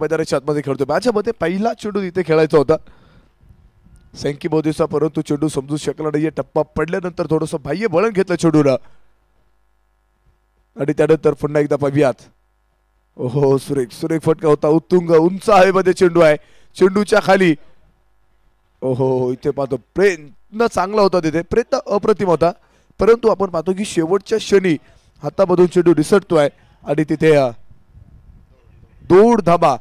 मैदानाच्या आतमध्ये खेळतोय. माझ्या मते पहिला चेंडू इथे खेळायचा होता सॅंकी बोदेचा, परंतु चेंडू समजू शकला नाहीये. टप्पा पडल्यानंतर थोडंसं बाह्य वळण घेतलं चेंडूला आणि त्यानंतर पुन्हा एकदा पाहूयात. ओहो, सुरेख सुरेख फटका होता. उत्तुंग उंच हवेमध्ये चेंडू आहे, चेंडूच्या खाली. ओहो, इथे पाहतो प्रयत्न चांगला होता, तिथे प्रयत्न अप्रतिम होता, परंतु आपण पाहतो की शेवटच्या क्षणी हातामधून चेंडू निसटतोय आणि तिथे दोड धाबा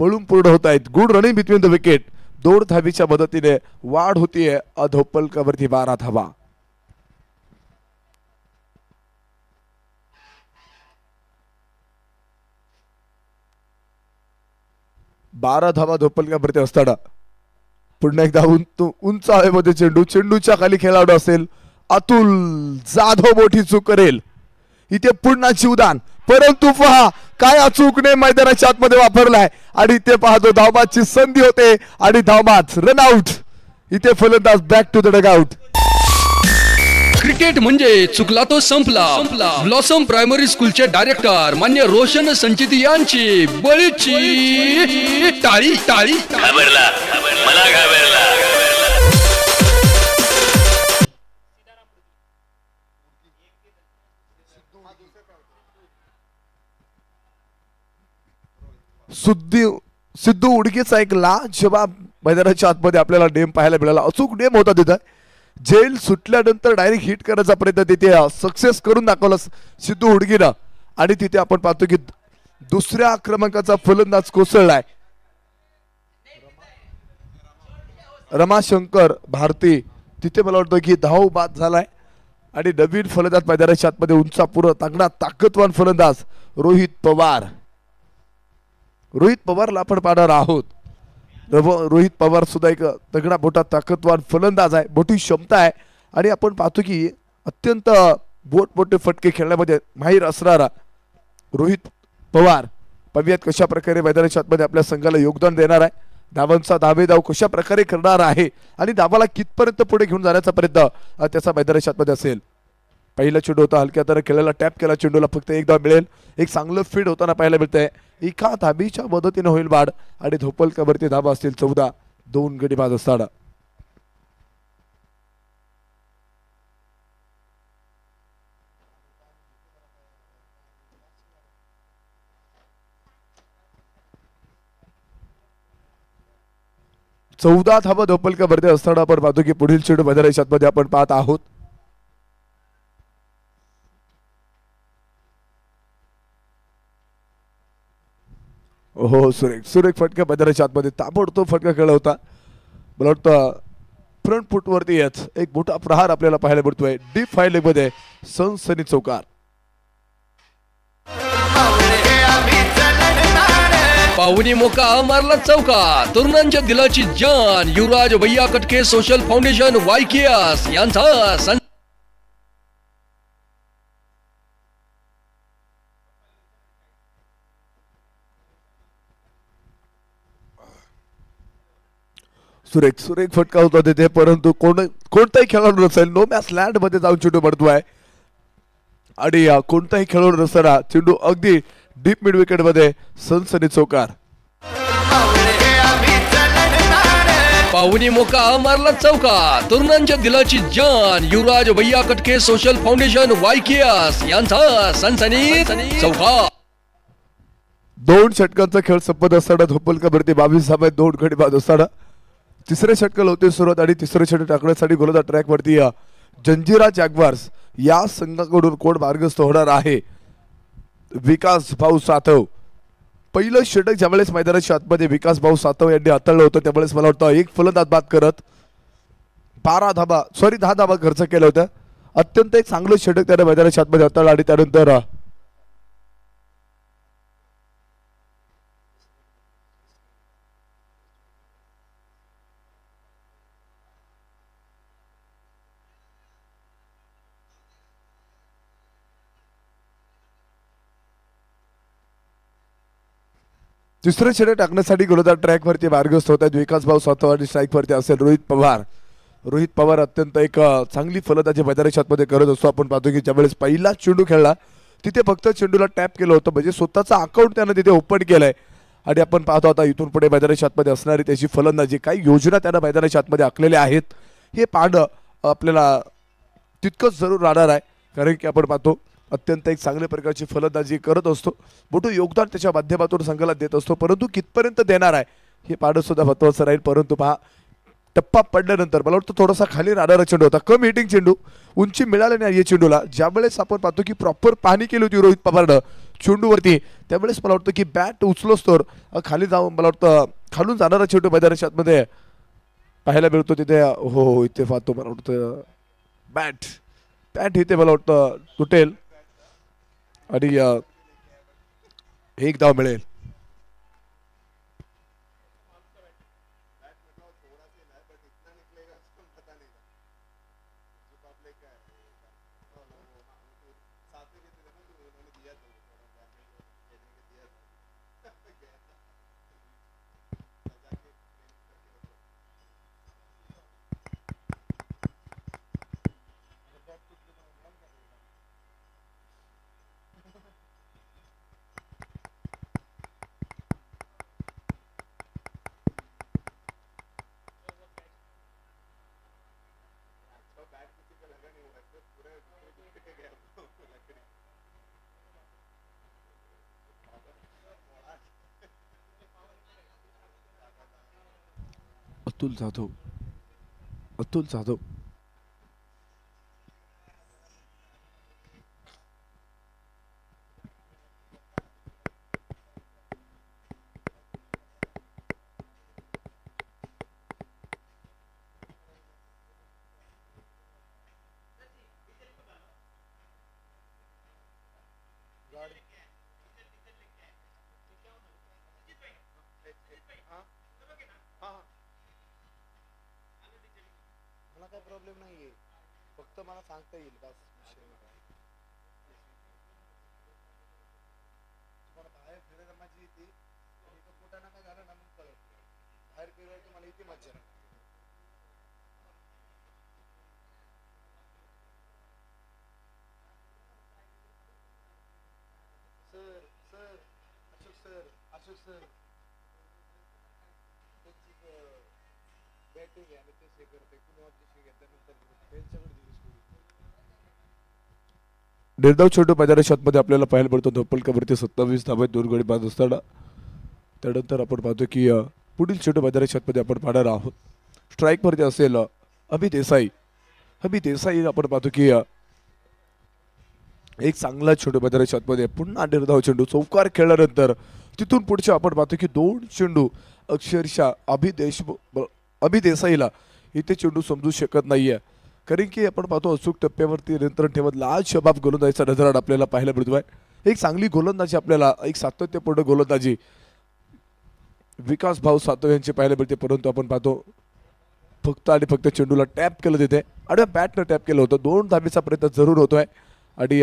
पळून पूर्ण होत आहेत. Good running between the wicket. दोड धाबीच्या मदतीने वाढ होतीये अधोपलकावरती 12 धाबा. बारा धाबा धोपलकावरती असताना पुन्हा एकदा उंच हवेमध्ये चेंडू, चेंडूच्या खाली खेळाडू असेल अतुल जाधव, मोठी चूक करेल इथे पुन्हा जीवदान, परंतु पहा काय अचूकने मैदानाच्या आतमध्ये वापरलाय आणि इथे पाहतो धावबादची संधी होते आणि धावबाद रन आउट. इथे फलंदाज back to the dugout. Cricket म्हणजे चुकला तो संपला. ब्लॉसम प्रायमरी स्कूलचे डायरेक्टर मान्य रोशन संचित यांची बळीची टाळी टाळी. घाबरला मला घाबरला. सिद्धू उडकीचा एक लाजवाब मैदानाच्या आतमध्ये आपल्याला नेम पाहायला मिळाला. अचूक नेम होता तिथं. जेल सुटल्यानंतर डायरेक्ट हिट करायचा प्रयत्न तिथे सक्सेस करून दाखवला सिद्धू उडगीनं आणि तिथे आपण पाहतो की दुसऱ्या क्रमांकाचा फलंदाज कोसळलाय. रमाशंकर भारती तिथे मला वाटतं की धाव बाद झालाय आणि नवीन फलंदाज मैदानाच्या आतमध्ये उंचापुरं तांगडा ताकदवान फलंदाज रोहित पवार. रोहित पवारला आपण पाहणार आहोत. रोहित पवार सुद्धा एक तगडा मोठा ताकदवान फलंदाज आहे, मोठी क्षमता आहे आणि आपण पाहतो की अत्यंत मोठे फटके खेळण्यामध्ये माहीर असणारा रोहित पवार. पाहूयात कशा प्रकारे मैदानाच्या आतमध्ये आपल्या संघाला योगदान देणार आहे, धावांचा धावेधाव कशा प्रकारे करणार आहे आणि धावाला कितपर्यंत पुढे घेऊन जाण्याचा प्रयत्न त्याचा मैदानाच्या आतमध्ये असेल. पहिला चेंडू होता हलक्या तर खेळायला टॅप केला, चेंडूला फक्त एक धाव मिळेल. एक चांगलं फीड होताना पाहायला मिळतंय. एका धाबीच्या मदतीने होईल बाद आणि धोपलकावरती धाबा असतील 14. 2 गडी बाद असताना चौदा धाबा धोपलकावरती असताना आपण पाहतो की पुढील चेंडू मैदानाच्या आतमध्ये आपण पाहत आहोत. हो, सुरेख फटका मैदानाच्या आतमध्ये ताबडतोब फटका खेळला होता. मला वाटतं फ्रंट फुट वरती एक मोठा प्रहार आपल्याला पाहायला मिळतोय. डीप फाय लेग मध्ये सनसनी चौकार. पाहुणी मोका मारला चौका. तरुणांच्या दिलाची जान युवराज भैया कटके सोशल फाउंडेशन YKS यांचा सुरेख फटका होता तिथे, परंतु कोणताही खेळाडू नसेल नो मॅच लँड मध्ये जाऊन चेंडू पडतोय आणि कोणताही खेळाडू नसताना चेंडू अगदी डीप मिड विकेट मध्ये सनसनी चौकार. पाहुणी मोका मारला चौका. तरुणांच्या दिलाची जान युवराज भैया कटके सोशल फाउंडेशन YKS यांचा सनसनी चौका. 2 षटकांचा खेळ संपत असताना धोपलकावरती 22 धाबा 2 गडी बाद असताना तिसरे षटकाला होते सुरुवात आणि तिसरे षटक टाकण्यासाठी गोलंदाज ट्रॅक वरती जंजिरा जॅग्वार्स या संघाकडून कोण मार्गस्थ होणार आहे. विकास भाऊ सातव. पहिलं षटक ज्यावेळेस मैदानाच्या आतमध्ये विकास भाऊ सातव यांनी हाताळलं होतं त्यावेळेस मला वाटतं एक फलंदाज बाद करत 10 धाबा खर्च केलं होतं. अत्यंत एक चांगलं षटक त्याने मैदानाच्या आतमध्ये हाताळलं आणि त्यानंतर तिसरे षटक टाकण्यासाठी गोलंदाज ट्रॅक वरती मार्गस्थ होत आहेत. विकास भाऊ सातव आणि स्ट्राईक वरती असेल रोहित पवार. रोहित पवार अत्यंत एक चांगली फलंदाजी मैदानाच्या आतमध्ये करत असतो. आपण पाहतो की ज्यावेळेस पहिला चेंडू खेळला तिथे फक्त चेंडूला टॅप केलं होतं, म्हणजे स्वतःचा अकाउंट त्यानं तिथे ओपन केलंय आणि आपण पाहतो आता इथून पुढे मैदानाच्या आतमध्ये असणारी त्याची फलंदाजी काही योजना त्यानं मैदानाच्या आतमध्ये आखलेल्या आहेत हे पाहणं आपल्याला तितकंच जरूर राहणार आहे कारण की आपण पाहतो अत्यंत एक चांगल्या प्रकारची फलंदाजी करत असतो मोठं योगदान त्याच्या माध्यमातून संघाला देत असतो परंतु कितपर्यंत देणार आहे हे पाहणं सुद्धा महत्त्वाचं राहील परंतु पहा टप्पा पडल्यानंतर मला वाटतं थोडासा खाली राहणारा चेंडू होता कम हिटिंग चेंडू उंची मिळाली नाही या चेंडूला ज्यावेळेस आपण पाहतो की प्रॉपर पाहणी केली होती रोहित पवारनं चेंडूवरती त्यावेळेस मला वाटतं की बॅट उचलोच तर खाली जाऊन मला वाटतं खालून जाणारा चेंडू मैदानाच्या आतमध्ये पाहायला मिळतो तिथे हो इथे पाहतो मला वाटतं बॅट इथे मला वाटतं तुटेल आणि एक धाव मिळेल अतुल जाधव काय प्रॉब्लेम नाहीये फक्त मला सांगता येईल बस तुम्हाला बाहेर फिरायला मजा येते पोटा नका झालं ना मग कळत बाहेर फिरायला तुम्हाला येते मज्जा सर अशोक सर बॅटिंग आहे आणि ते हे करते कुणी ऑब्जेक्शन घेतल्यानंतर त्यांच्याकडे निर्धाव छोटू मैदानाच्या आतमध्ये आपल्याला पाहायला पडतो धोपलकावरती 27 धाब्यात 2 गडी बाद असताना त्यानंतर आपण पाहतो की पुढील छोटू मैदानाच्या आतमध्ये आपण पाहणार आहोत स्ट्राईकवरती असेल अभि देसाई आपण पाहतो की एक चांगला छोटू मैदानाच्या आतमध्ये पुन्हा निर्धाव चेंडू चौकार खेळल्यानंतर तिथून पुढचे आपण पाहतो की 2 चेंडू अक्षरशः अभि देसाईला इथे चेंडू समजू शकत नाहीये कारण की आपण पाहतो अचूक टप्प्यावरती नियंत्रण ठेवत लाजवाब गोलंदाजीचा नजराड आपल्याला पाहायला मिळतोय एक चांगली गोलंदाजी आपल्याला एक सातत्यपूर्ण गोलंदाजी विकास भाऊ सातव यांची पाहायला मिळते परंतु आपण पाहतो फक्त आणि फक्त चेंडूला टॅप केलं तिथे आणि बॅटनं टॅप केलं होतं 2 धाबीचा प्रयत्न जरूर होतोय आणि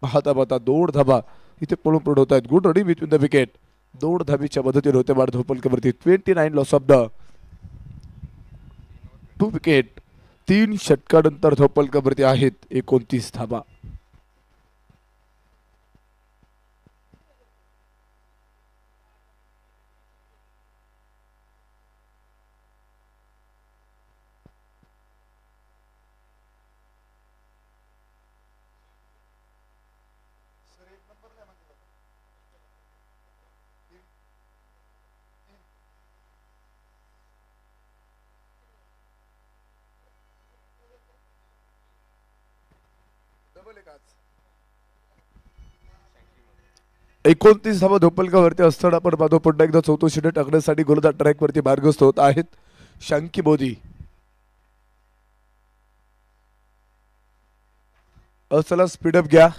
पाहता 2 धाबा इथे पळून होत आहेत good running with the wicket 2 धाबीच्या मदतीने होते बाद धोपलकवरती 29 लॉस ऑफ द 2 विकेट 3 षटकानंतर धोपलकवरती आहेत 29 धाबा एकोणतीस धावा धोपलकावरती असताना आपण पाहतो पुन्हा एकदा चौथं षटक टाकण्यासाठी गोलंदाज ट्रॅक वरती मार्गस्थ होत आहेत शांकी मोदी चला स्पीडअप घ्या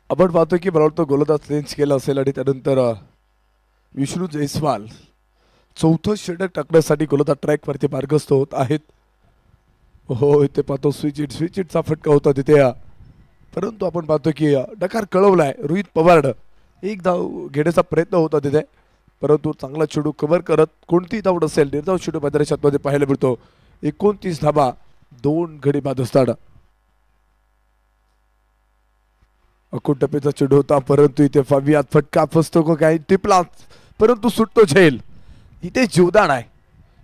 आपण पाहतो की मला वाटतं गोलंदाज चेंज केला असेल आणि त्यानंतर विष्णू जयस्वाल चौथं षटक टाकण्यासाठी गोलंदाज ट्रॅक वरती मार्गस्थ होत आहेत. हो इथे पाहतो स्विच इटचा फटका होता तिथे, परंतु आपण पाहतो की डकार कळवलाय रोहित पवारनं. एक धाव घेण्याचा प्रयत्न होता तिथे, परंतु चांगला चेंडू कव्हर करत कोणती धाव असेल निर्धाव चेंडू मैदानाच्या मध्ये पाहायला मिळतो. 29 धाबा 2 गडी बाद असताना अकुटपेचा चेंडू होता, परंतु इथे फावियात फटका फसतो को काही टिपला, परंतु सुटतो झेल. इथे जीवदान आहे,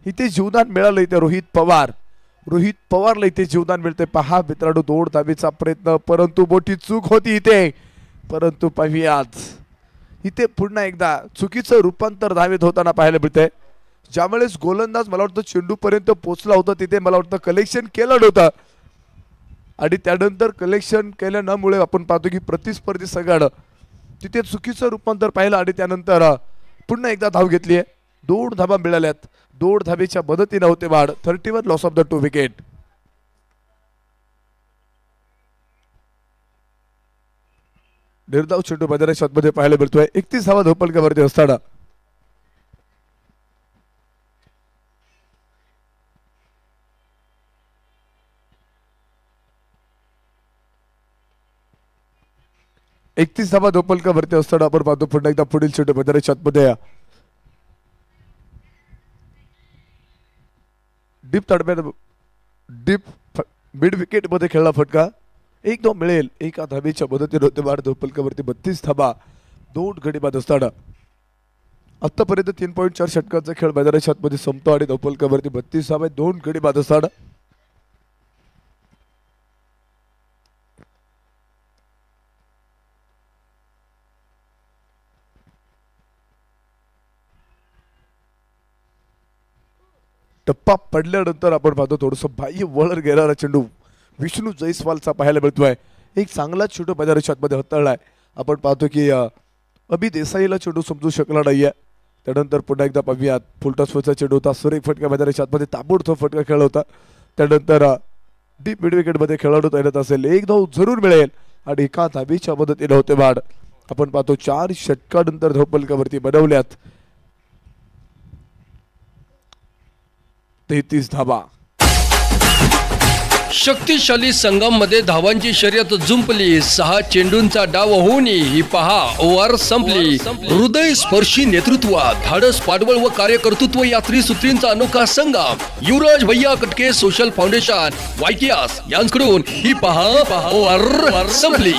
इथे जीवदान मिळालं. इथे रोहित पवारला इथे जीवदान मिळते. पहा मित्रांनो 2 धावेचा प्रयत्न, परंतु मोठी चूक होती इथे. परंतु पाहुयात इथे पुन्हा एकदा चुकीचं रूपांतर धावेत होताना पाहायला मिळतंय. ज्यावेळेस गोलंदाज मला वाटतं चेंडू पर्यंत पोहोचला होता तिथे मला वाटतं कलेक्शन केलं नव्हतं, आणि त्यानंतर कलेक्शन केल्यामुळे आपण पाहतो की प्रतिस्पर्धी संघानं तिथे चुकीचं रूपांतर पाहिलं आणि त्यानंतर पुन्हा एकदा धाव घेतली आहे. 2 धावा मिळाल्यात. 2 धावेच्या मदतीने होते वाढ. 31 लॉस ऑफ द 2 विकेट. निर्धाव चेंडू मैदानाच्या मध्ये पाहायला मिळतोय. 31 धावा धोपलकावरती असताना धोपलकावरती असताना आपण पाहतो पुन्हा एकदा पुढील चेंडू मैदानाच्या मध्ये डीप मिड विकेट मध्ये खेळला फटका. 1 धाव मिळेल. 1 धावेच्या मदतीने होते वाढ धोपलकावरती. 32 धाबा 2 गडी बाद असताना आतापर्यंत 3.4 षटकांचा खेळ मैदानाच्या मध्ये संपतो आणि धोपलकावरती 32 धाबा 2 गडी बाद असताना टप्पा पडल्यानंतर आपण पाहतो थोडंसं बाह्य वळण घेणारा चेंडू विष्णू जयस्वालचा पाहायला मिळतोय. एक चांगला चेंडू मैदानाच्या मध्ये हाताळलाय. आपण पाहतो की अभि देसाईला चेंडू समजू शकला नाहीये. त्यानंतर पुन्हा एकदा पाहूयात फुलटॉसचा चेंडू होता. सुरेख फटका मैदानाच्या मध्ये ताबडतोब फटका खेळला होता. त्यानंतर डीप मिड विकेट मध्ये खेळाडू तैनात असेल. 1 धाव जरूर मिळेल आणि 1 धावेच्या मदतीने होते वाढ. आपण पाहतो 4 षटकानंतर धोपलकावरती बनवल्यात 33 धावा. शक्तिशाली संघामध्ये धावांची शर्यत जुंपली. 6 चेंडूंचा डाव होऊन ही पहा ओव्हर संपली. हृदय स्पर्शी नेतृत्व, धाडस, पाठबळ व कार्यकर्तृत्व या त्रिसूत्रींचा अनोखा संगम युवराज भैया कटके सोशल फाउंडेशन वायकीआस यांकडून ही पहा ओव्हर संपली.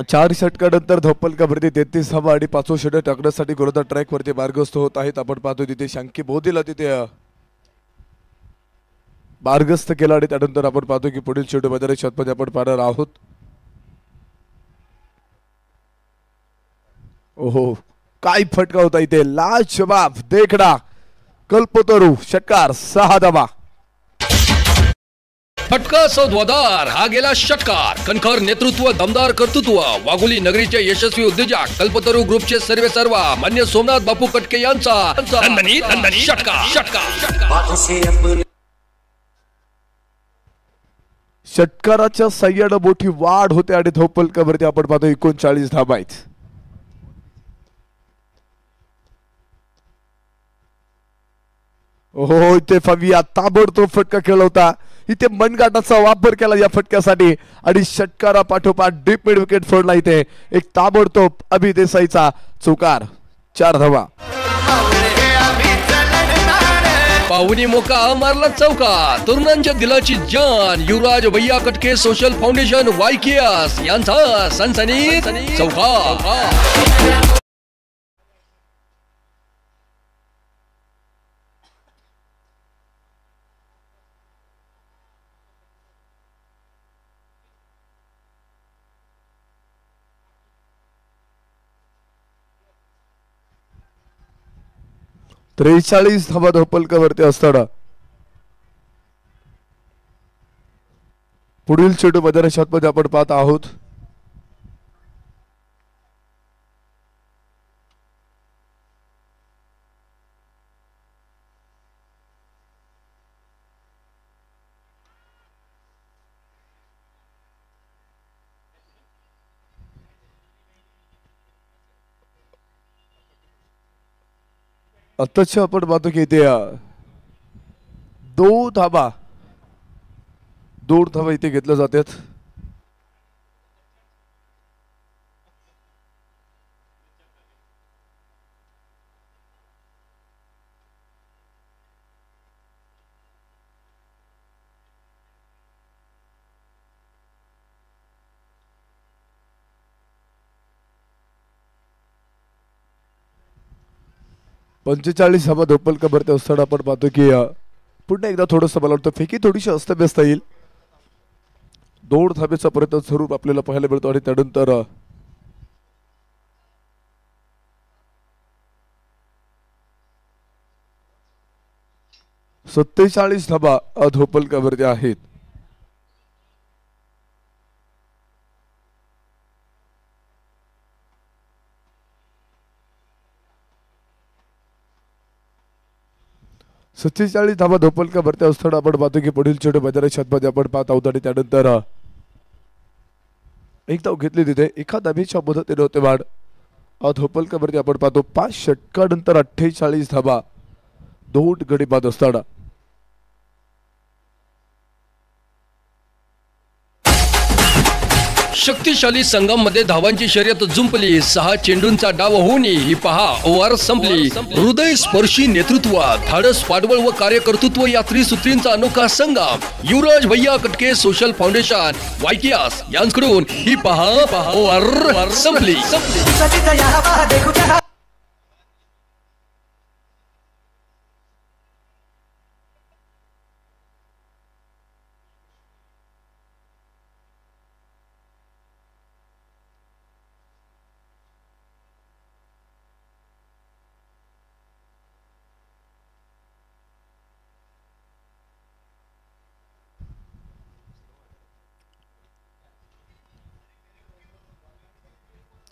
चार षटकानंतर धोपलकावरती 33 धावा आणि 5 षटक टाकण्यासाठी गोलंदाज ट्रॅक वरती मार्गस्थ होत आहेत. आपण पाहतो तिथे शांकी बोधीला तिथे मार्गस्थ केला आणि त्यानंतर आपण पाहतो की पुढील चेंडू मैदानाच्या छतमध्ये आपण पाहणार आहोत. ओहो काय फटका होता इथे, लाजवाब देखणा कल्पतरू षटकार 6 धावा. फटका सौद्वादार हा गेला षटकार. कणखर नेतृत्व, दमदार कर्तृत्व, वाघोली नगरीचे यशस्वी उद्योजक कल्पतरू ग्रुपचे सर्वेसर्वा मान्य सोमनाथ बापू कटके यांचा षटकार. षटकाराच्या सह्यानं मोठी वाढ होते आणि धावफलकावरती आपण पाहतो 39 धावा आहेत. ओहो इथे फविया ताबडतोब फटका खेळला होता. इथे मनगाटाचा वापर केला या फटक्यासाठी आणि षटकारा पाठोपाठ डीप मिड विकेट फोडला. इथे एक ताबडतोब अभि देसाईचा चौकार. 4 धावा. पाहुणी मोका मारला चौका. तरुणांच्या दिलाची जान युवराज भैया कटके सोशल फाउंडेशन YKS यांचा सनसनीत चौका. त्रेचाळीस धावा धावफलकावरती असताना पुढील चेंडू मैदानाच्या आतमध्ये आपण पाहत आहोत. आताच आपण पाहतो की इथे 2 धावा इथे घेतल्या जातात. पंचेचाळीस धावा धावफलकावरती असताना आपण पाहतो की पुन्हा एकदा थोडंसं मला वाटतं फेकी थोडीशी अस्तव्यस्त येईल. 2 धावेचा प्रयत्न जरूर आपल्याला पाहायला मिळतो आणि त्यानंतर 47 धावा धावफलकावरती आहेत. सत्तेचाळीस धावा धावफलकावरती असताना आपण पाहतो की पुढील चेंडू मैदानाच्या छतमध्ये आपण पाहत आहोत आणि त्यानंतर एक धाव घेतली तिथे. एका धावेच्या मदतीने होते वाढ. धावफलकावरती आपण पाहतो 5 षटकानंतर 48 धावा 2 गडी बाद असताना शक्तिशाली संघामध्ये धावांची शर्यत जुंपली. 6 चेंडूंचा डाव होऊन ही पहा ओव्हर संपली. हृदय स्पर्शी नेतृत्व, धाडस, पाठबळ व कार्यकर्तृत्व या त्रिसूत्रींचा अनोखा संगम. युवराज भैया कटके सोशल फाउंडेशन YKS यांकडून ही पहा ओव्हर संपली.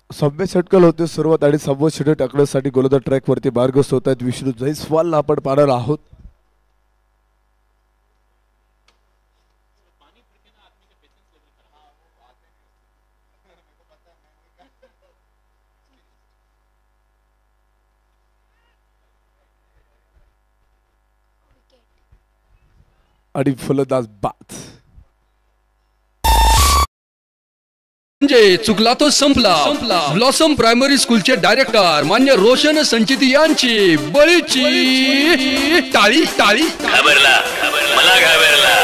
सभ्य षटकार होते सुरुवात आणि 6वे षटक टाकण्यासाठी गोलंदाज ट्रॅक वरती मार्गस्थ होत आहेत. विष्णू जयस्वालला आपण पाहणार आहोत. आणि फलंदाज बाद. म्हणजे चुकला तो संपला. ब्लॉसम प्रायमरी स्कूलचे डायरेक्टर मान्य रोशन संचित यांची बळीची टाळी. घाबरला मला घाबरला.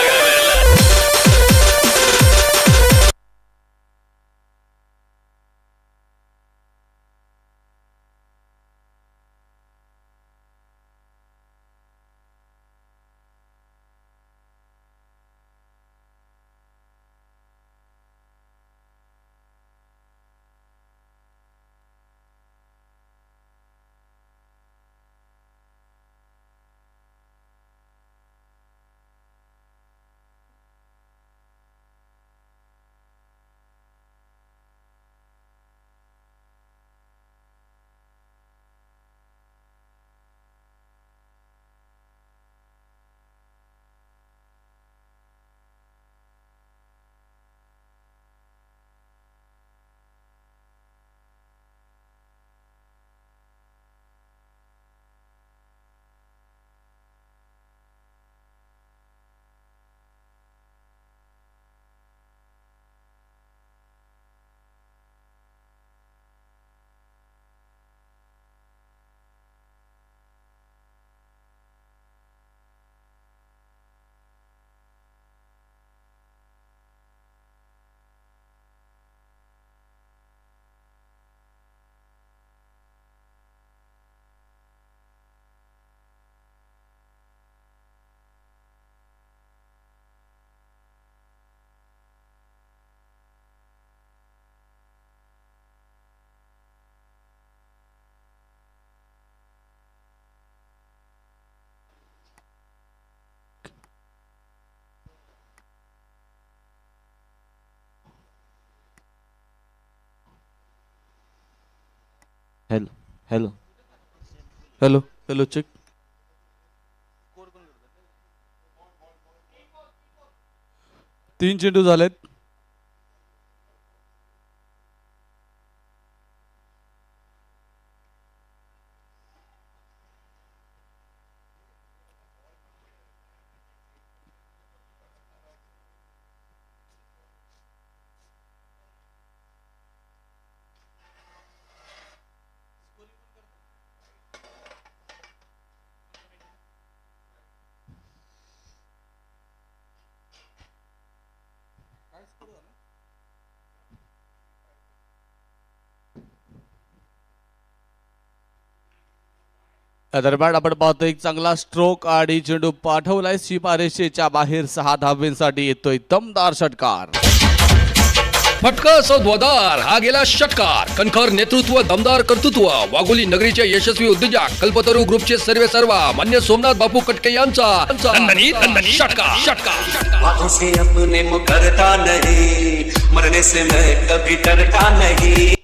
Hello hello hello hello check. तीन चेंडू झालेत. या दरम्यान आपण पाहतो एक चांगला स्ट्रोक आणि चेंडू पाठवलाय सीमारेषेच्या बाहेर 6 धावेंसाठी येतोय दमदार षटकार. फटका सौद्वादार हा गेला षटकार. कणखर नेतृत्व, दमदार कर्तृत्व, वाघोली नगरीचे यशस्वी उद्योजक कल्पतरू ग्रुपचे सर्वेसर्वा मान्य सोमनाथ बापू कटके यांचा षटकार षटकार. बातों से अपने मुकरता नहीं, मरने से मैं कभी डरता नहीं.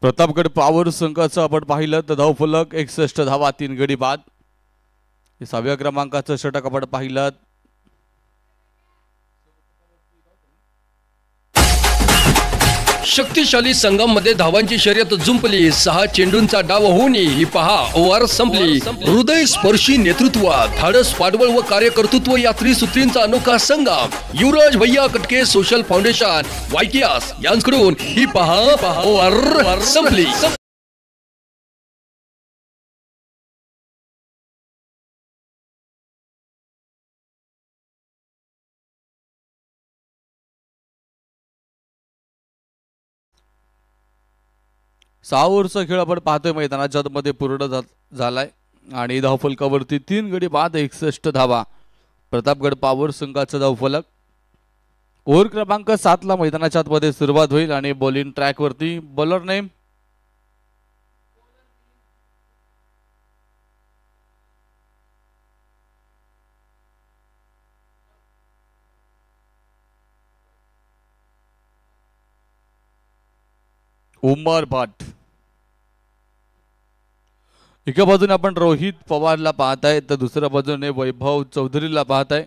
प्रतापगड पॉवर संघाचं आपण पाहिलं तर धावफलक 61 धावा 3 गडी बाद. 6व्या क्रमांकाचं षटक आपण पाहिलं. शक्तिशाली संघम मध्ये धावांची शर्यत जुंपली. 6 चेंडूंचा डाव होऊनही ही पहा ओव्हर संपली. हृदय स्पर्शी नेतृत्व, धाडस, पाठबळ व कार्यकर्तृत्व या त्रिसूत्रींचा अनोखा संगम. युवराज भैया कटके सोशल फाउंडेशन वायकियास यांकडून ही पहा ओव्हर संपली. सहा ओव्हरचा खेळ आपण पाहतोय मैदानाच्या मध्ये पूर्ण झालाय आणि धावफलकावरती 3 गडी बाद 61 धावा. प्रतापगड पॉवर संघाचा धावफलक. ओव्हर क्रमांक 7 ला मैदानाच्या मध्ये सुरुवात होईल आणि बॉलिंग ट्रॅक वरती बॉलर नेम उमर भट. एका बाजूने आपण रोहित पवारला पाहताय तर दुसऱ्या बाजूने वैभव चौधरीला पाहताय.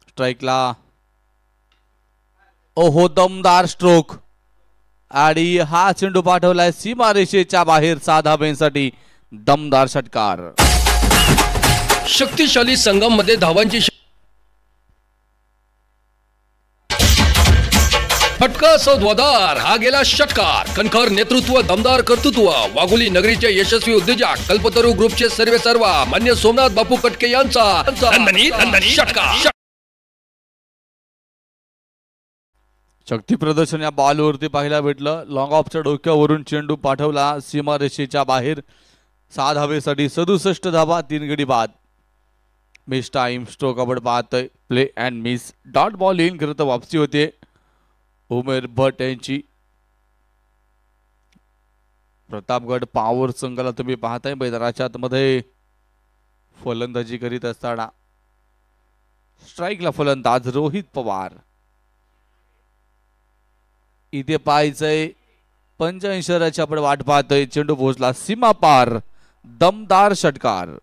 स्ट्राईकला ओहो दमदार स्ट्रोक आणि हा चेंडू पाठवलाय सीमारेषेच्या बाहेर 6 धावेंसाठी दमदार षटकार. शक्तिशाली संगम मध्ये धावांची फटका सौद्वादार हा गेला षटकार. कणखर नेतृत्व, दमदार कर्तृत्व, वाघोली नगरीचे यशस्वी उद्योजक कल्पतरू ग्रुपचे सर्वेसर्वा मान्य सोमनाथ बापू कटके यांचा षटकार. शक्ती प्रदर्शन या बॉलवरती पाहायला भेटलं. लॉंग ऑफच्या डोक्यावरून चेंडू पाठवला सीमारेषेच्या बाहेर 6 धावेसाठी 67 धावा 3 गडी बाद. मिस टाइम स्ट्रोक आपण पाहतोय. Play and miss dot ball in करत वापसी होते उमेर भट यांची. प्रतापगड पॉवर संघाला तुम्ही पाहताय मैदानाच्या मध्ये फलंदाजी करीत असताना स्ट्राईकला फलंदाज रोहित पवार. इथे पाहायचंय 85 रनची आपण वाट पाहतोय. चेंडू पोहोचला सीमा पार दमदार षटकार.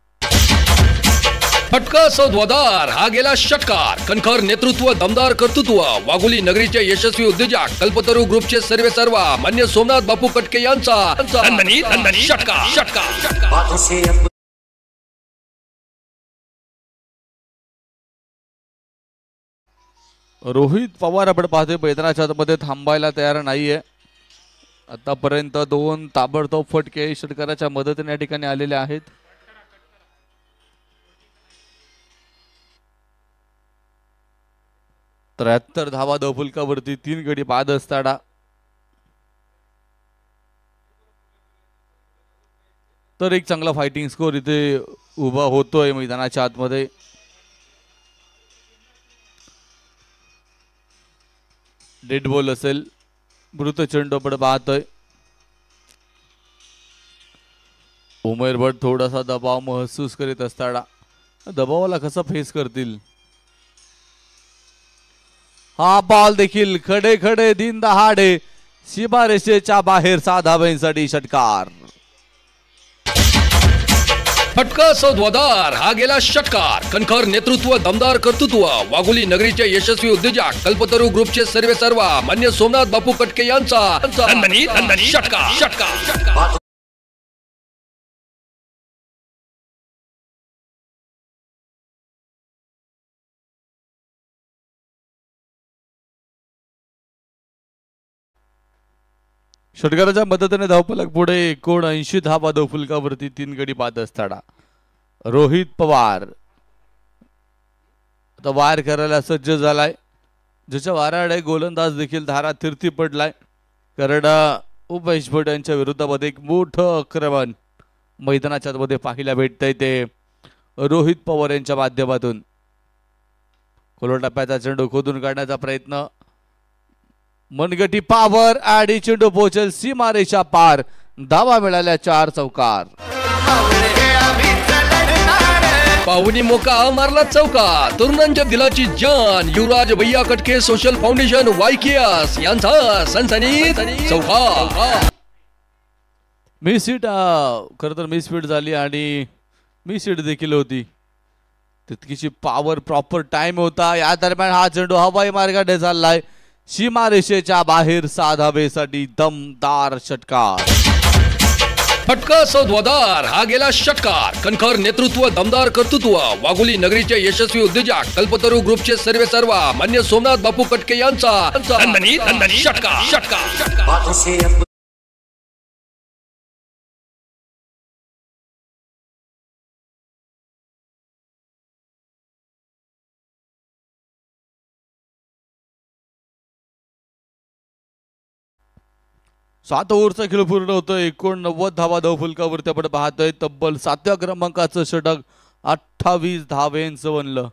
फटका सौद्वादार हा गेला षटकार. कणखर नेतृत्व, दमदार कर्तृत्व, वाघोली नगरीचे यशस्वी उद्योजक कल्पतरू ग्रुपचे सर्वेसर्वा मान्य सोमनाथ बापू कटके यांचा षटकार. बातों से रोहित पवार आपण पाहतोय मैदानाच्या मध्ये थांबायला तयार नाहीये. आतापर्यंत 2 ताबडतोब फटके षटकाराच्या मदतीने या ठिकाणी आलेले आहेत. त्र्याहत्तर धावा धावफलकावरती 3 गडी बाद असताना तर एक चांगला फायटिंग स्कोर इथे उभा होतोय मैदानाच्या आतमध्ये. डेड बॉल असेल. मृत चेंडू आपण पाहतोय. उमेर भट थोडासा दबाव महसूस करीत असताना दबावाला कसा फेस करतील. हा बॉल देखील खडे खडे दिन दहाडे सीमारेषेच्या बाहेर 6 धावांसाठी षटकार. फटका सौद्वादार हा गेला षटकार. कणखर नेतृत्व, दमदार कर्तृत्व, वाघोली नगरीचे यशस्वी उद्योजक कल्पतरू ग्रुपचे सर्वेसर्वा मान्य सोमनाथ बापू कटके यांचा षटकार षटकार. षटकाराच्या मदतीने धावफलक पुढे 79 धावा धावफलकावरती 3 गडी बाद असताना रोहित पवार आता वार करायला सज्ज झालाय. ज्याच्या वाराडे गोलंदाज देखील धारा तीर्थी पडलाय. कारण उमेश भट यांच्या विरोधामध्ये एक मोठं आक्रमण मैदानाच्या मध्ये पाहायला भेटतंय ते रोहित पवार यांच्या माध्यमातून. खोल टप्प्याचा चेंडू खोदून काढण्याचा प्रयत्न. मनगटी पावर आणि चेंडू पोहोचेल सीमारेषा पार. धावा मिळाल्या 4 चौकार. पाहुणी मोका मारला चौका. तरुणांच्या दिलाची जान युवराज भैया कटके सोशल फाउंडेशन वायकेएस यांचा सनसनीत चौका. मिस हिट खरं तर मिस हिट झाली आणि मिस हिट देखील होती. तितकीशी पॉवर प्रॉपर टाइम होता. या दरम्यान हा चेंडू हवाई मार्गाने चाललाय सीमारेषेच्या बाहेर. 6 धावेसाठी दमदार षटकार. फटका सौद्वादार हा गेला षटकार. कणखर नेतृत्व, दमदार कर्तृत्व, वाघोली नगरीचे यशस्वी उद्योजक कल्पतरू ग्रुपचे सर्वेसर्वा मान्य सोमनाथ बापू कटके यांचा षटकार षटकार. सात ओव्हरचा खेळ पूर्ण होतोय. 89 धावा धावफलकावरती आपण पाहतोय. तब्बल 7व्या क्रमांकाचं षटक 28 धावेंचं बनलं.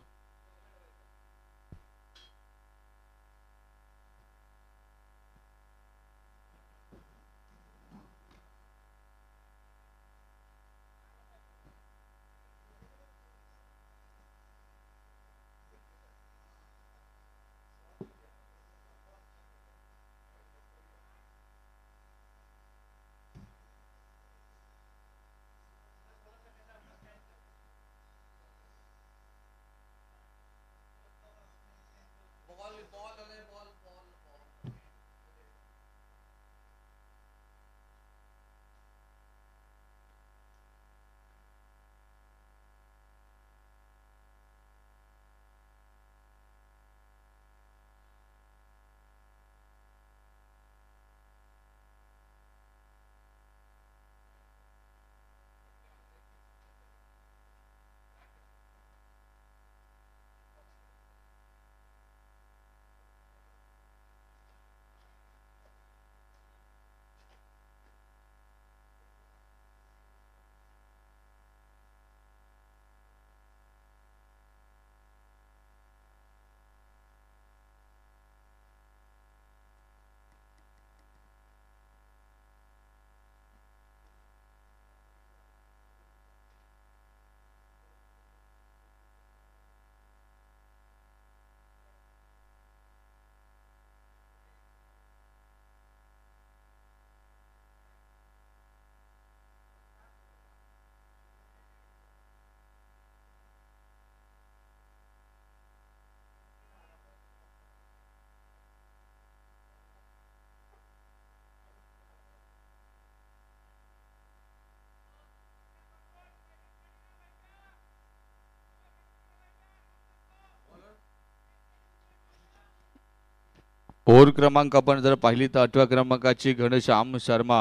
ओव्हर क्रमांक आपण जर पाहिली तर 8व्या क्रमांकाची घनश्याम शर्मा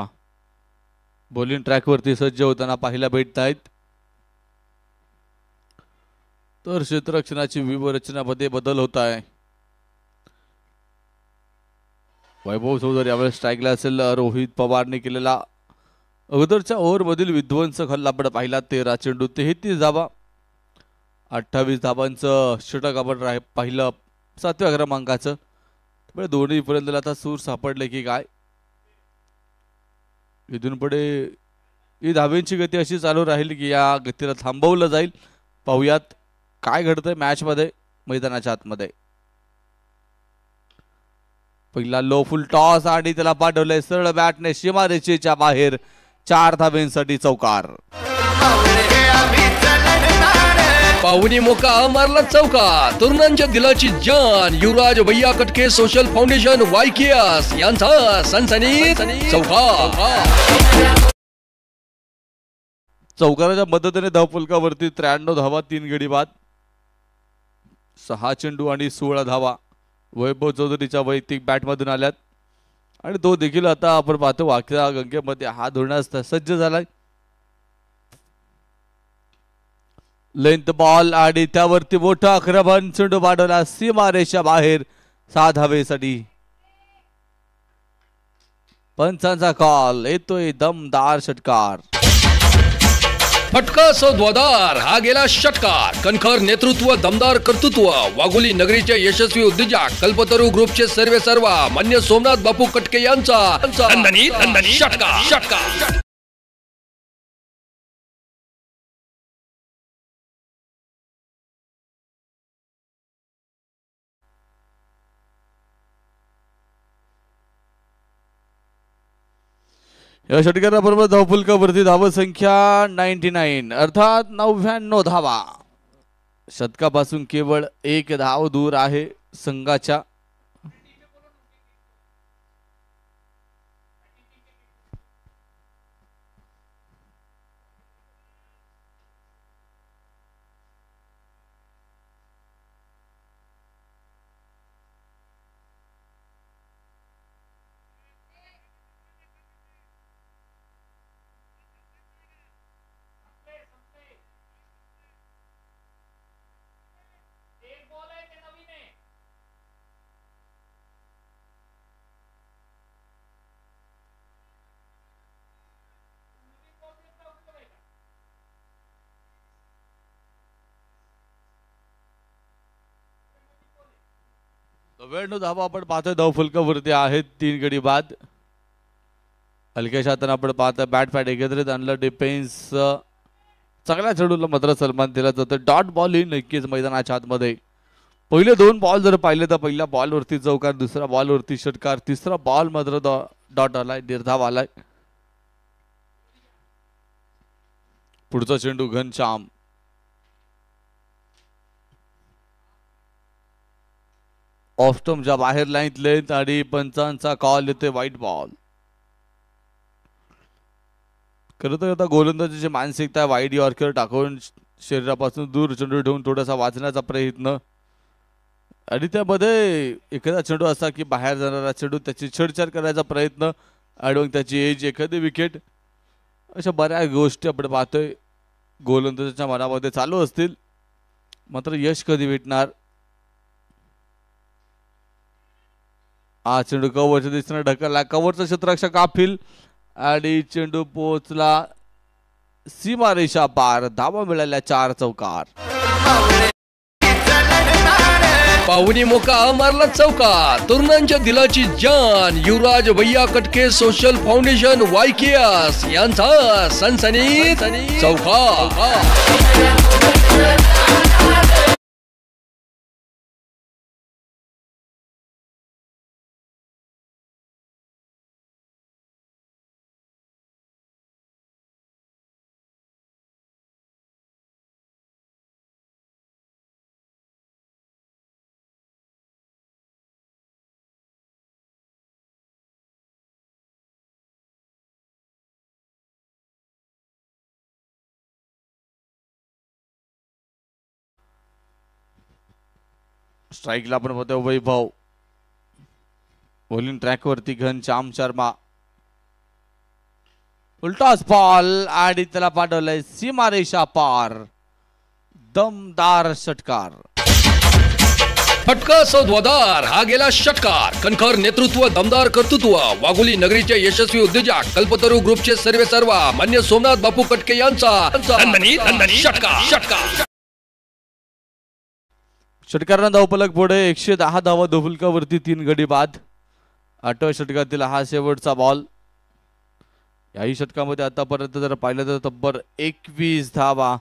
बॉलिंग ट्रॅकवरती सज्ज होताना पाहायला भेटत आहेत. तर क्षेत्ररक्षणाची व्यूहरचनामध्ये बदल होत आहे. वैभव चौधरी यावेळेस स्ट्राईकला असेल. रोहित पवारने केलेला अगोदरच्या ओव्हरमधील विध्वंसक हल्ला आपण पाहिला. 13 चेंडू 33 धावा 28 धावांचं षटक आपण पाहिलं 7व्या क्रमांकाचं. दोन्ही पर्यंत आता सूर सापडले की काय. इथून पुढे ही धावेंची गती अशी चालू राहील की या गतीला थांबवलं जाईल. पाहूयात काय घडतंय मॅच मध्ये मैदानाच्या आतमध्ये. पहिला लो फुल टॉस आणि त्याला पाठवलंय सरळ बॅटने सीमारेषेच्या बाहेर 4 धाब्यांसाठी चौकार. पाहुणी मोका मारला चौका. तरुणांच्या दिलाची जान युवराज भैया कटके सोशल फाउंडेशन YKS यांचा सनसनीत चौकार. चौकाराच्या मदतीने धावफलकावरती 93 धावा 3 गडी बाद. 6 चेंडू आणि 16 धावा वैभव चौधरीच्या वैयक्तिक बॅटमधून आल्यात आणि तो देखील आता आपण पाहतो वाकड्या गंगेमध्ये हात धरण्यास सज्ज झालाय. लेंथ बॉल आणि त्यावरती मोठा आक्रमण चेंडू पाठवला सीमारेषा बाहेर 6 धावेसाठी. पंचांचा कॉल येतोय दमदार षटकार. फटका सौद्वादार हा गेला षटकार. कणखर नेतृत्व दमदार कर्तृत्व वाघोली नगरीचे यशस्वी उद्योजक कल्पतरू ग्रुपचे सर्वेसर्वा मान्य सोमनाथ बापू कटके यांचा षटकार. या षटकाराबरोबर धावफलकावरती धाव संख्या 99 अर्थात 99 धावा. शतकापासून केवळ 1 धाव दूर आहे संघाच्या. वेळ धावा आपण पाहतोय धावफलकावरती आहेत 3 गडी बाद. हलक्याच्या हाताने आपण पाहतोय बॅट पॅड एकत्रित आणलं. डिफेन्स चांगल्या चेंडूला मात्र सन्मान दिला जातो. डॉट बॉल ही नक्कीच मैदानाच्या आतमध्ये. पहिले 2 बॉल जर पाहिले तर पहिल्या बॉलवरती चौकार, दुसऱ्या बॉलवरती षटकार, तिसरा बॉल मात्र डॉट आलाय, निर्धाव आलाय. पुढचा चेंडू घनश्याम. ऑफस्टम्पच्या बाहेर लाईन लेंथ आणि पंचांचा कॉल येतोय व्हाईट बॉल. खरं तर आता गोलंदाजीची मानसिकता वाईड यॉर्कर टाकून शरीरापासून दूर चेंडू ठेवून थोडासा वाचण्याचा प्रयत्न आणि त्यामध्ये एखादा चेंडू असा की बाहेर जाणारा चेंडू त्याची छेडछाड करायचा प्रयत्न आणि मग त्याची एज एखादी विकेट, अशा बऱ्याच गोष्टी आपण पाहतोय गोलंदाजाच्या मनामध्ये चालू असतील. मात्र यश कधी भेटणार? हा चेंडू कव्हरच्या दिशेने ढकलला. कव्हरचा क्षेत्ररक्षक काफिल आणि चेंडू पोहोचला सीमारेषा पार. धावा मिळाल्या 4 चौकार. पाहुणी मोका मारला चौका. तरुणांच्या दिलाची जान युवराज भैया कटके सोशल फाउंडेशन YKS यांचा सनसनीत चौकार. स्ट्राईकला आपण बघतोय वैभव. बॉलिंग ट्रॅक वरती घनश्याम शर्मा. उलटाच बॉल आणि त्याला पाठवलंय सीमारेषा पार. दमदार षटकार. फटका सौद्वादार हा गेला षटकार. कणखर नेतृत्व दमदार कर्तृत्व वाघोली नगरीचे यशस्वी उद्योजक कल्पतरू ग्रुपचे सर्वेसर्वा मान्य सोमनाथ बापू कटके यांचा षटकार. षटकारांना धावफलक पुढे 110 धावा धावफलकावरती 3 गडी बाद. 8व्या षटकातील हा शेवटचा बॉल. याही षटकामध्ये आतापर्यंत जर पाहिलं तर तब्बल 21 धावा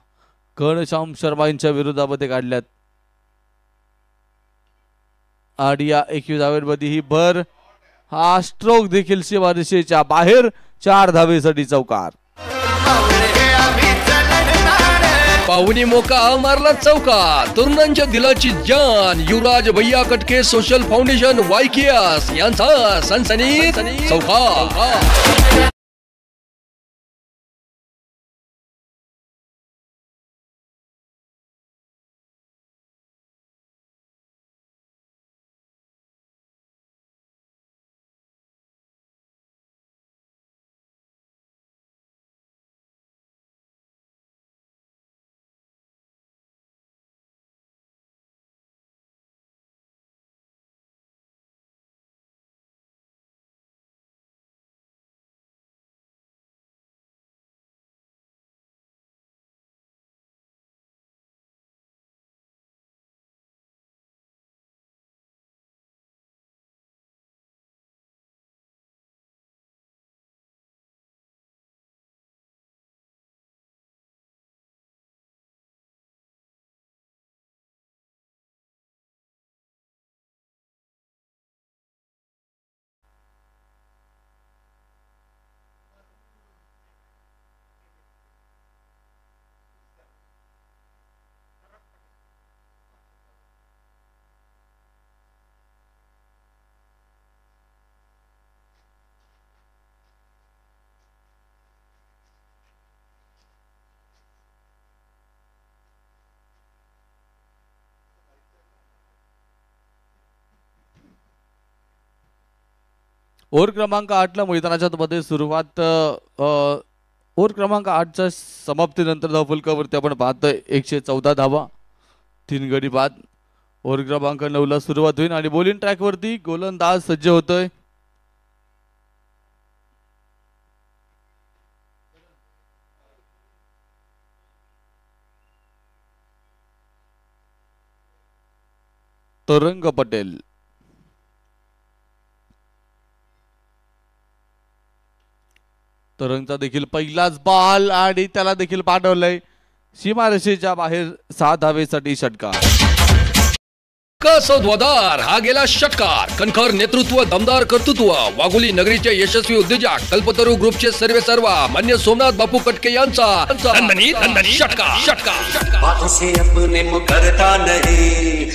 घनश्याम शर्मा यांच्या विरोधामध्ये काढल्यात आणि या 21 धावांमध्ये ही भर हा स्ट्रोक देखील सीमारेषेच्या बाहेर 4 धावेसाठी चौकार. पाहुणी मोका मारला चौका. तरुणांच्या दिलाची जान युवराज भैया कटके सोशल फाउंडेशन वायकेएस यांचा सनसनीत चौका. ओव्हर क्रमांक 8 ला मैदानाच्या मध्ये सुरुवात. ओव्हर क्रमांक 8च्या समाप्तीनंतर धावफलकावरती आपण पाहतोय 114 धावा, 3 गडी बाद. ओव्हर क्रमांक 9 ला सुरुवात होईल आणि बॉलिंग ट्रॅक वरती गोलंदाज सज्ज होतोय. तरंग पटेल. तरंगचा देखील पहिलाच बॉल आणि त्याला देखील पाठवलंय सीमारेषेच्या बाहेर 6 धावेसाठी षटकार. सौद्वादार हा गेला षटकार. कणखर नेतृत्व, दमदार कर्तृत्व, वाघोली नगरीचे यशस्वी उद्योजक कल्पतरू ग्रुपचे सर्वेसर्वा मान्य सोमनाथ बापू कटके यांचा षटकार. षटकार बातों से अपने मुकरता नहीं.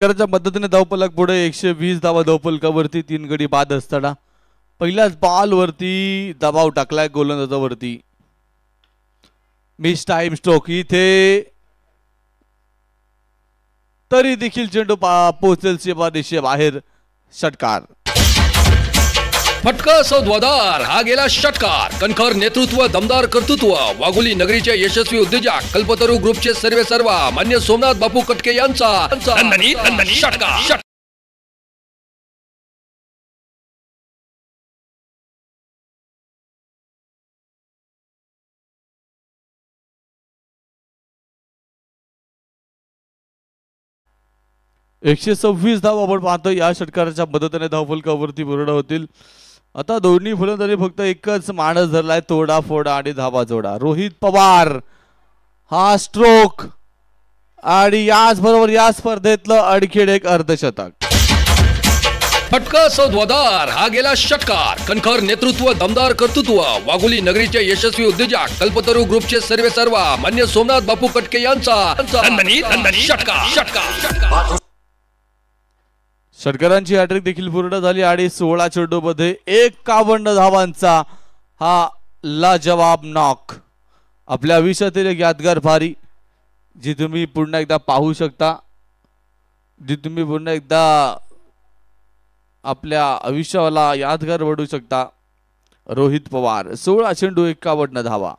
च्या मदतीने धावफलक पुढे 120 धावा धावफलकावरती 3 गडी बाद असताना पहिल्याच बॉल वरती दबाव टाकलाय गोलंदाजावरती. मिस टाइम स्ट्रोक इथे तरी देखील चेंडू पोहोचेल सीमारेषे बाहेर. षटकार. फटका सौद्वादार हा गेला षटकार. कणखर नेतृत्व, दमदार कर्तृत्व, वाघोली नगरीचे यशस्वी उद्योजक कल्पतरू ग्रुपचे सर्वेसर्वा मान्य सोमनाथ बापू कटके यांचा षटकार. एकशे 126 धावा आपण पाहतो या षटकाराच्या मदतीने धावफलकावरती पूर्ण होतील. आता दोन्ही फलंदाजी फक्त एकच माणस धरलाय, तोडा फोडा आणि धावा जोडा. रोहित पवार हा स्ट्रोक आणि याच बरोबर या स्पर्धेतलं आणखीन एक अर्धशतक. फटका सौद्वादार हा गेला षटकार. कणखर नेतृत्व, दमदार कर्तृत्व, वाघोली नगरीचे यशस्वी उद्योजक कल्पतरू ग्रुपचे सर्वेसर्वा मान्य सोमनाथ बापू कटके यांचा षटकार. षटकारांची हॅट्रिक देखील पूर्ण झाली आणि 16 चेंडूमध्ये 51 धावांचा हा लाजवाब नॉक. आपल्या आयुष्यातील एक यादगार फारी जी तुम्ही पुन्हा एकदा पाहू शकता, जी तुम्ही पुन्हा एकदा आपल्या आयुष्याला यादगार बनवू शकता. रोहित पवार 16 चेंडू 51 धावा.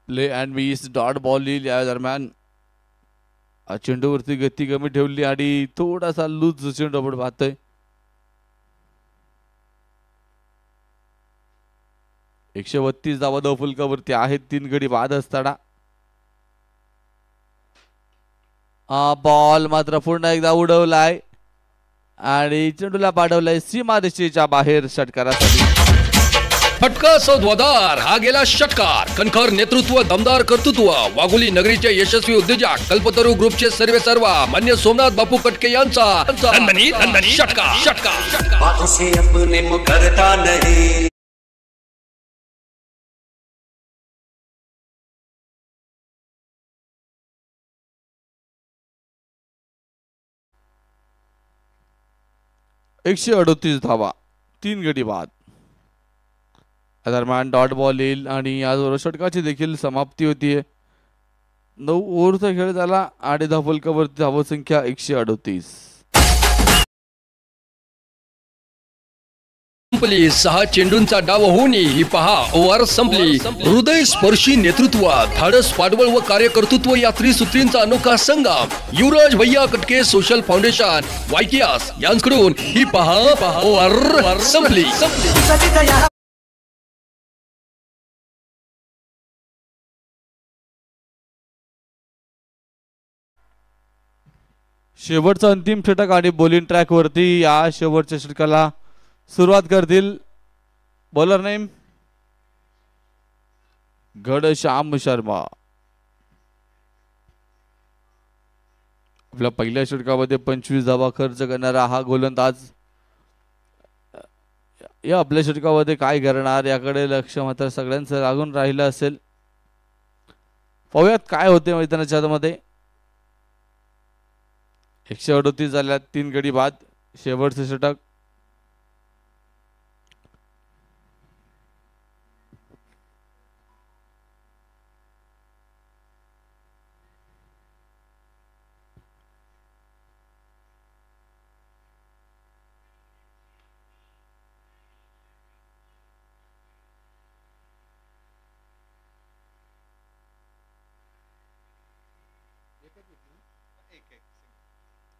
Play and miss dot ball येईल या दरम्यान. चेंडूवरती गती कमी ठेवली आणि थोडासा लूज चेंडू आपण पाहतोय. एकशे 32 धावा धावफलकावरती आहेत, 3 गडी बाद असताना बॉल मात्र पुन्हा एकदा उडवलाय. आणि चेंडूला पाठवलाय सीमारेषेच्या बाहेर षटकारासाठी. फटका सौद्वादार हा गेला षटकार. कणखर नेतृत्व, दमदार कर्तृत्व, वाघोली नगरीचे यशस्वी उद्योजक कल्पतरू ग्रुपचे सर्वेसर्वा मान्य सोमनाथ बापू कटके यांचा षटकार षटकार. बातों से अपने मुकरता नहीं. एकशे 38 धावा, 3 गडी बाद. दरम्यान डॉट बॉल येईल आणि याचबरोबर षटकाची देखील समाप्ती होतीये. 9 ओव्हरचा खेळ झाला आणि धावफलकावरती धावसंख्या 138. संपली 6 चेंडूंचा डाव होऊन ही पहा ओव्हर संपली. हृदय स्पर्शी नेतृत्व, धाडस, पाठबळ व कार्यकर्तृत्व या त्रिसूत्रींचा अनोखा संगम. युवराज भैया कटके सोशल फाउंडेशन वायकीआस यांकडून ही पहा ओव्हर संपली. शेवटचा अंतिम षटक आणि बॉलिंग ट्रॅक वरती या शेवटच्या षटकाला सुरुवात करतील. Bowler name Ghanshyam Sharma. आपल्या पहिल्या षटकामध्ये 25 धावा खर्च करणारा हा गोलंदाज या आपल्या षटकामध्ये काय करणार याकडे लक्ष मात्र सगळ्यांचं लागून राहिलं असेल. पाहूयात काय होते मैदानाच्या मध्ये. 138 झाल्यात, 3 गडी बाद. शेवटचे षटक.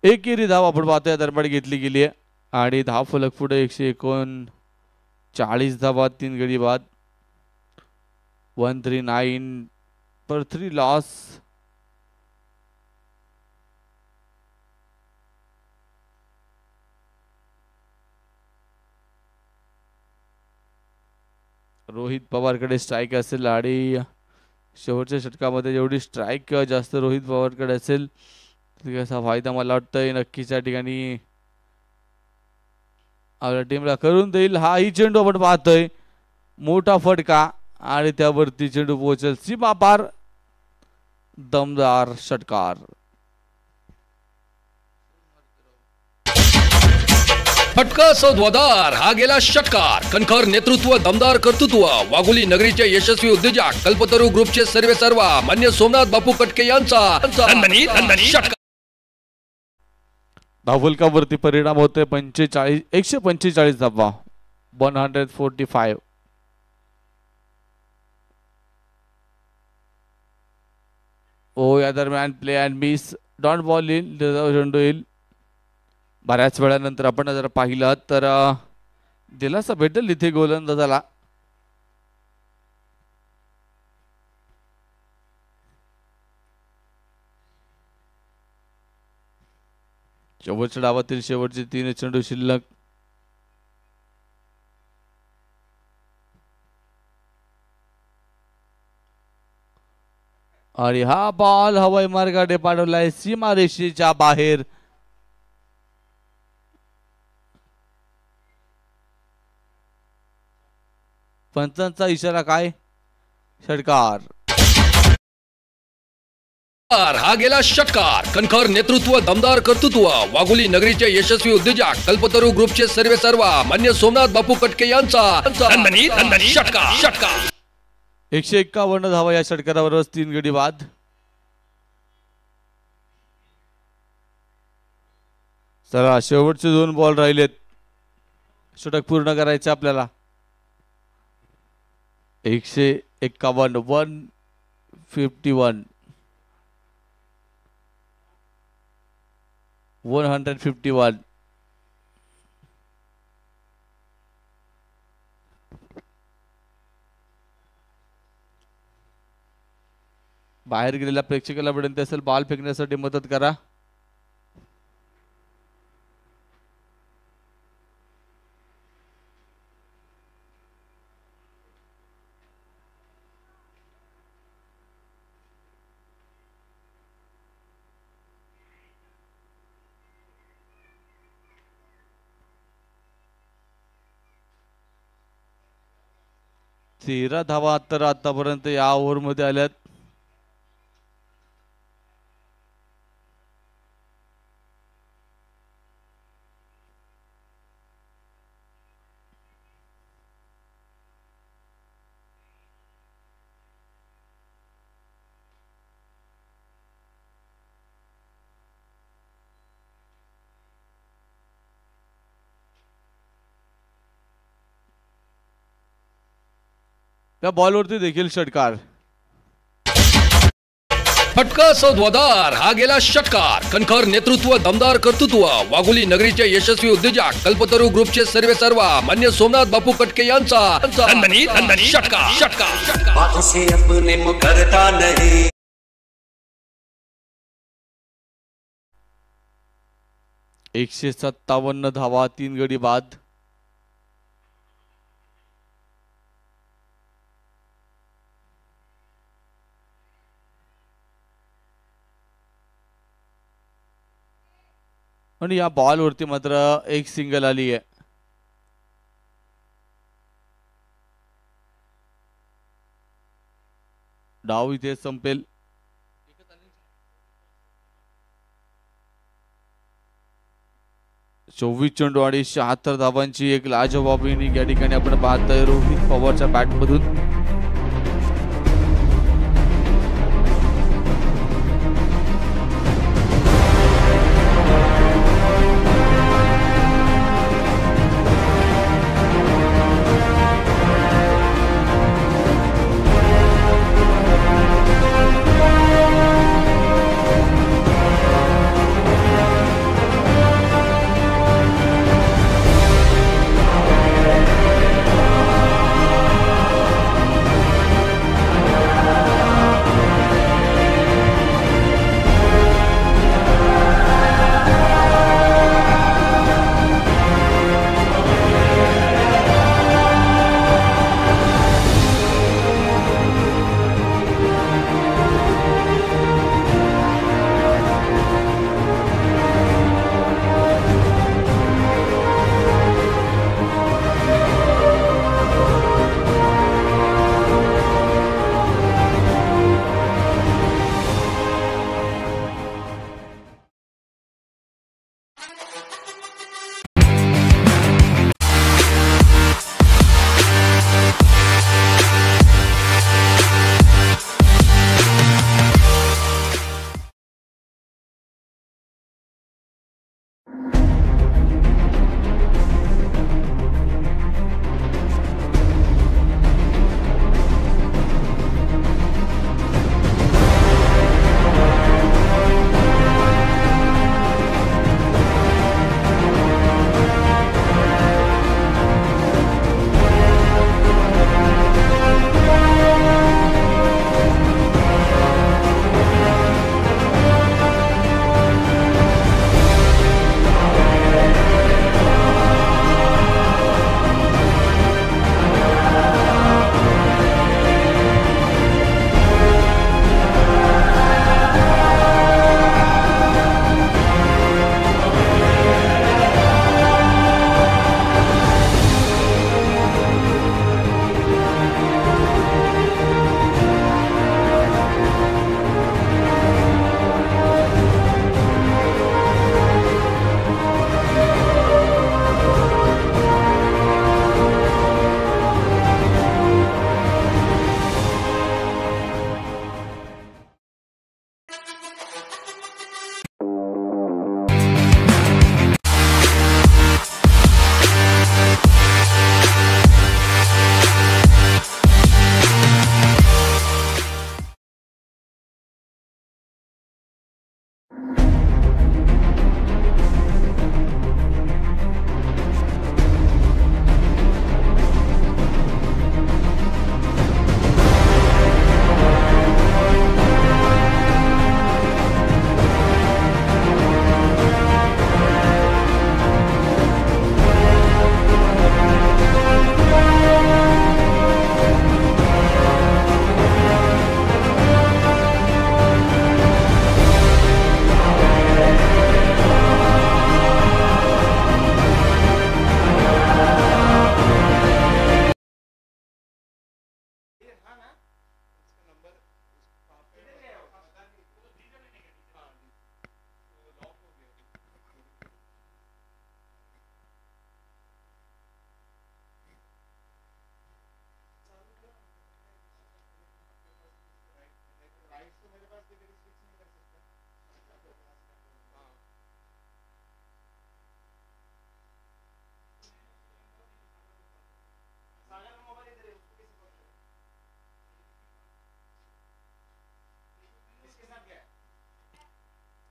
एकेरी धाव आपण पाहतोय दरम्यान घेतली गेली आहे आणि धाव फलक पुढे 139 धावा, 3 गडी बाद. 139 पर 3 लॉस. रोहित पवारकडे स्ट्राईक असेल आणि शेवटच्या षटकामध्ये जेवढी स्ट्राईक जास्त रोहित पवारकडे असेल असा फायदा मला वाटतंय नक्कीच या ठिकाणी आपल्या टीमला करून देईल. हाही चेंडू आपण पाहतोय, मोठा फटका आणि त्यावरती चेंडू पोहोचेल सीमा पार. दमदार षटकार. फटका सौद्वादार हा गेला षटकार. कणखर नेतृत्व, दमदार कर्तृत्व, वाघोली नगरीचे यशस्वी उद्योजक कल्पतरू ग्रुपचे सर्वेसर्वा मान्य सोमनाथ बापू कटके यांचा षटकार. धावफलकावरती परिणाम होतोय 145 धावा, 145. या दरम्यान play and miss, dot ball येईल, चेंडू येईल. बऱ्याच वेळानंतर आपण जर पाहिलं तर दिलासा भेटेल इथे गोलंदाजाला. शेवटच्या डावातील शेवटचे 3 चेंडू शिल्लक. आणि हा बॉल हवाई मार्गाने पाठवलाय सीमारेषेच्या बाहेर. पंचांचा इशारा काय? षटकार. हा गेला षटकार. कणखर नेतृत्व, दमदार कर्तृत्व, वाघोली नगरीचे यशस्वी उद्योजक कल्पतरू ग्रुपचे सर्वेसर्वा मान्य सोमनाथ बापू कटके यांचा षटकार. 151 धावा या षटकारावर 3 गडी बाद. चला शेवटचे 2 बॉल राहिलेत, षटक पूर्ण करायचे आपल्याला. 151, 151, 151. बाहेर गेलेल्या प्रेक्षकाला विनंती असेल बॉल फेकण्यासाठी मदत करा. 13 धावा तर आतापर्यंत या ओव्हरमध्ये आल्यात. त्या बॉलवरती देखील षटकार. फटका सौद्वादार हा गेला षटकार. कणखर नेतृत्व, दमदार कर्तृत्व, वाघोली नगरीचे यशस्वी उद्योजक, कल्पतरू ग्रुपचे सर्वेसर्वा मान्य सोमनाथ बापू कटके यांचा षटकार षटकार. बातों से अपने मुकरता नहीं. 157 धावा, 3 गडी बाद. आणि या बॉलवरती मात्र एक सिंगल आली आहे. डाव इथे संपेल. चोवीस चेंडू आणि 76 धावांची एक लाजवाब इनिंग या ठिकाणी आपण पाहतोय रोहित पवारच्या बॅट मधून.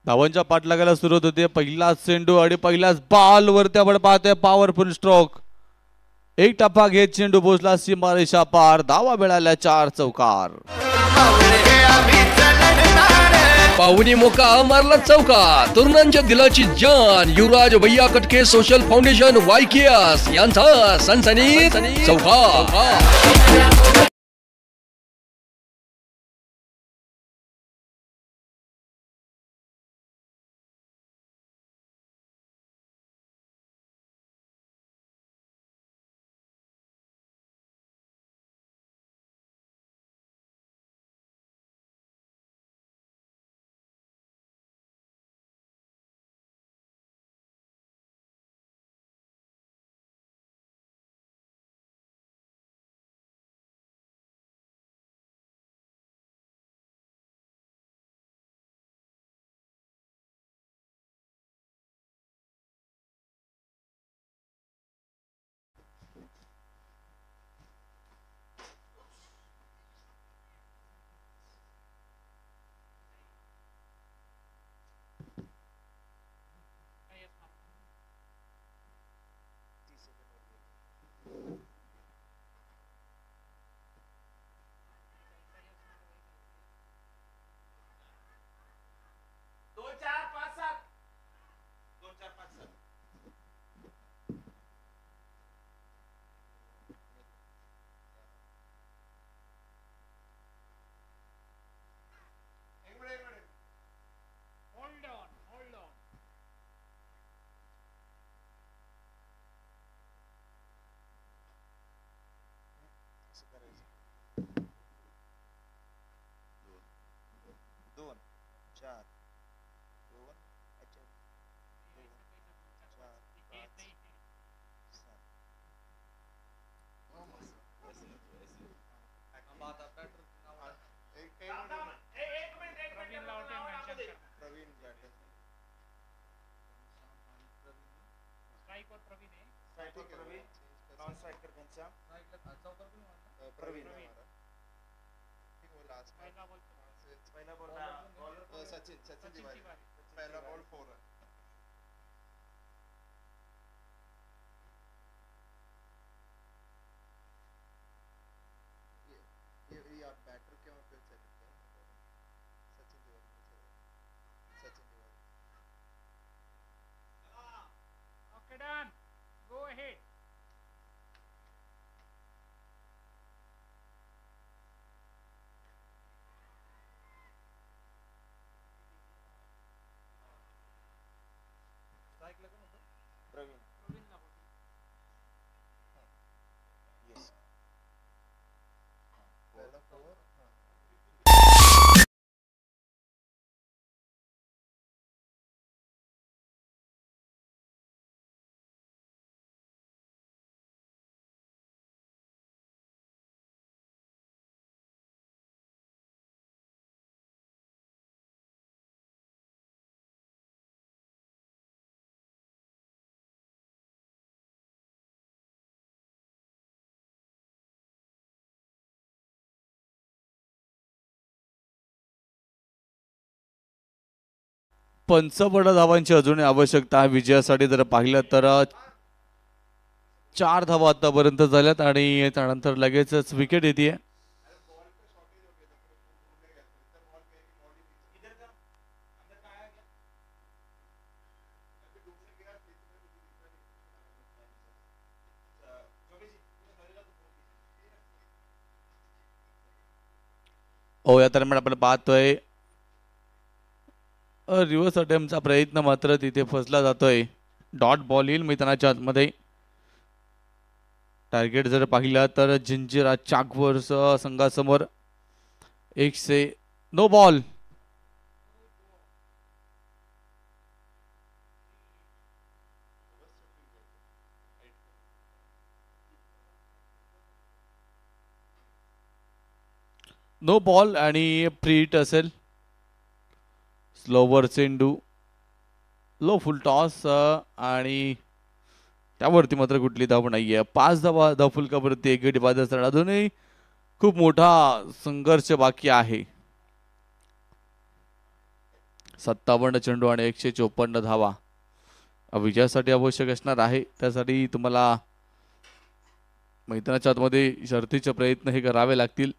धावांच्या पाठलागायला सुरुवात होते. पहिलाच चेंडू आणि पहिलाच बॉल वरती आपण पाहतोय पॉवरफुल स्ट्रोक. एक टप्पा घेत चेंडू पोहोचला सीमारेषा पार. धावा मिळाल्या 4 चौकार. पाहुणी मोका मारला चौका. तरुणांच्या दिलाची जान युवराज भैया कटके सोशल फाउंडेशन YKS यांचा सनसनीत चौका. सचिन तिवारी पहला बॉल 4 रन. ये आप बैटर क्यों पे सेलेक्ट किया? Sachin Tiwari. Okay, done. Go ahead. पंचपट धावांची अजून आवश्यकता आहे विजयासाठी. जर पाहिलं तर 4 धावा आतापर्यंत झाल्यात आणि त्यानंतर लगेचच विकेट येते. हो, या दरम्यान आपण पाहतोय रिव्हर्स अटेम्प्टचा प्रयत्न मात्र तिथे फसला जातोय. डॉट बॉल येईल मैदानाच्या आतमध्ये. टार्गेट जर पाहिला तर Janjira चाकवर्स संघासमोर 1 no ball. No ball आणि प्रीट असेल. स्लोवर चेंडू, लो फुल टॉस आणि त्यावरती मात्र कुठली धाव नाहीये. 5 धावा धावफुलकावरती 1 गडी बाद असताना अजूनही खूप मोठा संघर्ष बाकी आहे. 57 चेंडू आणि 154 धावा विजयासाठी आवश्यक असणार आहे. त्यासाठी तुम्हाला मैदानाच्या आतमध्ये शर्थीचे प्रयत्न हे करावे लागतील.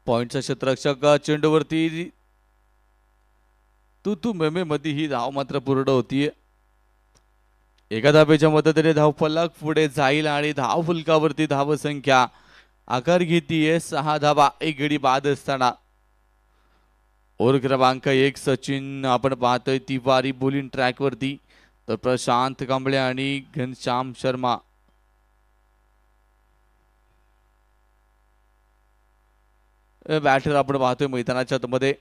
पॉइंटचा क्षेत्ररक्षक चेंडूवरती तू मेमे मध्ये ही धाव मात्र पूर्ण होतीये. एका धावेच्या मदतीने धावफलक पुढे जाईल आणि धाव फलकावरती धावसंख्या आकार घेतीये 6 धावा. एक गडी बाद असताना ओव्हर क्रमांक 1 सचिन आपण पाहतोय तिवारी बॉलिंग ट्रॅक वरती, तर प्रशांत कांबळे आणि घनश्याम शर्मा बॅटर आपण पाहतोय मैदानाच्या आतमध्ये.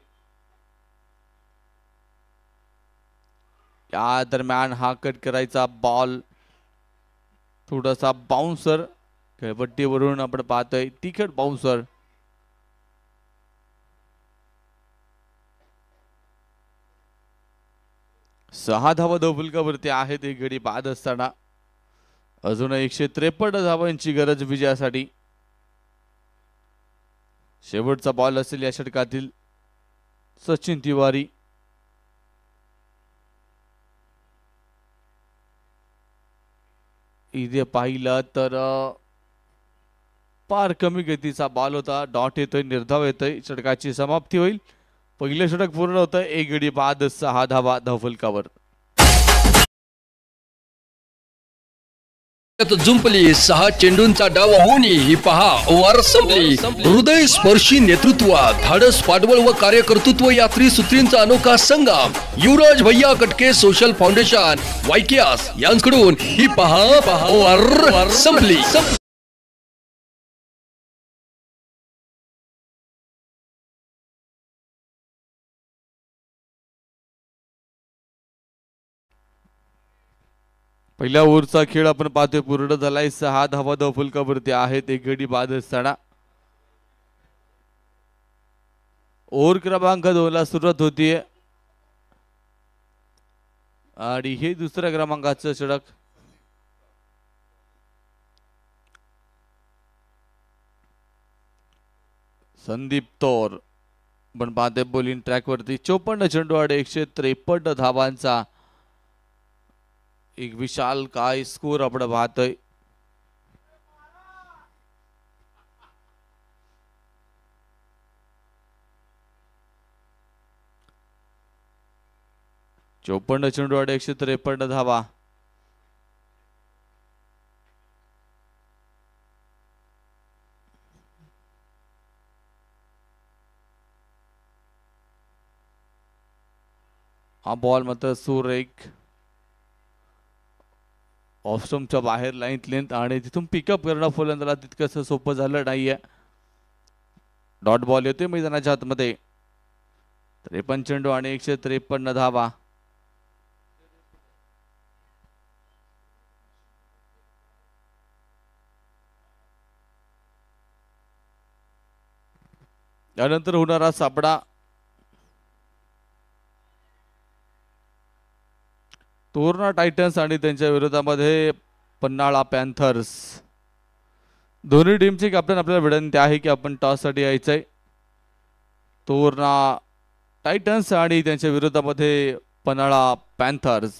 या दरम्यान हा कट करायचा बॉल थोडासा बाउन्सर खेळपट्टीवरून आपण पाहतोय तिखट बाउन्सर. सहा धावा धावफलकावरती आहेत एक गडी बाद असताना अजून 153 धावांची गरज विजयासाठी. शेवटचा बॉल असेल या षटकातील सचिन तिवारी. इथे पाहिलं तर फार कमी गतीचा बॉल होता. डॉट येतोय, निर्धाव येतोय, षटकाची समाप्ती होईल. पहिले षटक पूर्ण होतं. एक गडी बाद 6 धावा धावफलकावर. जुंपली 6 चेंडूंचा डाव होऊन ही पहा ओव्हर संपली. हृदय स्पर्शी नेतृत्व, धाडस पाठबळ व कार्यकर्तृत्व या त्रिसूत्रींचा अनोखा संगम. युवराज भैया कटके सोशल फाउंडेशन वायकेएस यांकडून ही पहा ओव्हर संपली. पहिल्या ओव्हरचा खेळ आपण पाहतोय पूर्ण झालाय. 6 धावा धावफलकावरती आहेत एक गडी बाद असताना. ओव्हर क्रमांक 2 ला सुरुवात होतीये आणि हे दुसऱ्या क्रमांकाचं षटक. संदीप तौर पण पाहते बॉलिंग ट्रॅक वरती. 54 चेंडू आणि 153 धावांचा एक विशाल काय स्कोर आपण पाहतोय. चौपन्न चेंडू आणि 153 धावा. हा बॉल मात्र सुरेख ऑफस्टमच्या बाहेर लाईन लेंथ आणि तिथून पिकअप करणं फलंदाला तितकंसं सोपं झालं नाहीये. डॉट बॉल येतोय मैदानाच्या आतमध्ये. 53 चेंडू आणि 153 धावा. यानंतर होणारा सापडा तोरणा टायटन्स आणि त्यांच्या विरोधामध्ये पन्हाळा पॅन्थर्स. दोन्ही टीमचे कॅप्टन आपल्याला विनंती आहे की आपण टॉस साठी यायचंय. तोरणा टायटन्स आणि त्यांच्या विरोधामध्ये पन्हाळा पॅन्थर्स.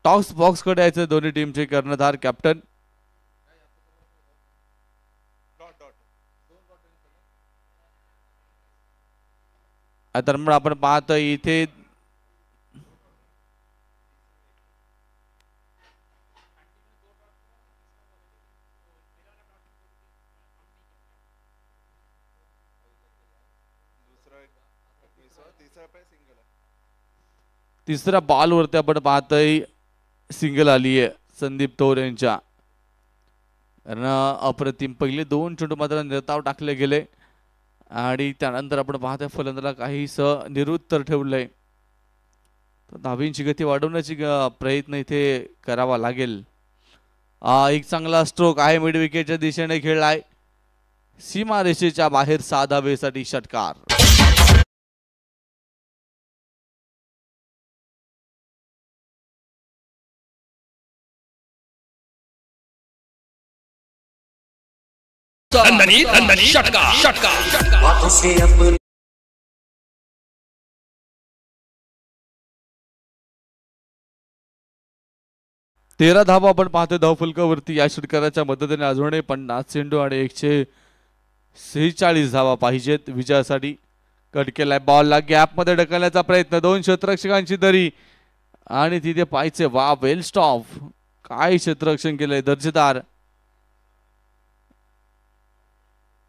टॉस बॉक्स कडे यायचं दोन्ही टीमचे कर्णधार कॅप्टन. आता आपण पाहतोय इथे तिसऱ्या बॉल वरती आपण पाहतोय सिंगल आली आहे संदीप तौर यांच्या. अप्रतिम पहिले 2 चेंडू मात्र निर्धाव टाकले गेले आणि त्यानंतर आपण पाहतोय फलंदाला काहीस निरुत्तर ठेवलंय. धावींची गती वाढवण्याची प्रयत्न इथे करावा लागेल. एक चांगला स्ट्रोक आहे मिड विकेटच्या दिशेने खेळलाय. सीमारेषेच्या बाहेर 6 धावेसाठी षटकार. षटका षटका बातों से अपने तेरा धावा आपण पाहतोय धावफलकावरती या षटकाराच्या मदतीने अजूनही 50 चेंडू आणि 146 धावा पाहिजेत विजयासाठी. कट केलाय बॉलला गॅप मध्ये ढकलण्याचा प्रयत्न, दोन क्षेत्ररक्षकांची दरी आणि तिथे पायचे वा वेल स्टॉप. काय क्षेत्ररक्षण केलंय दर्जेदार.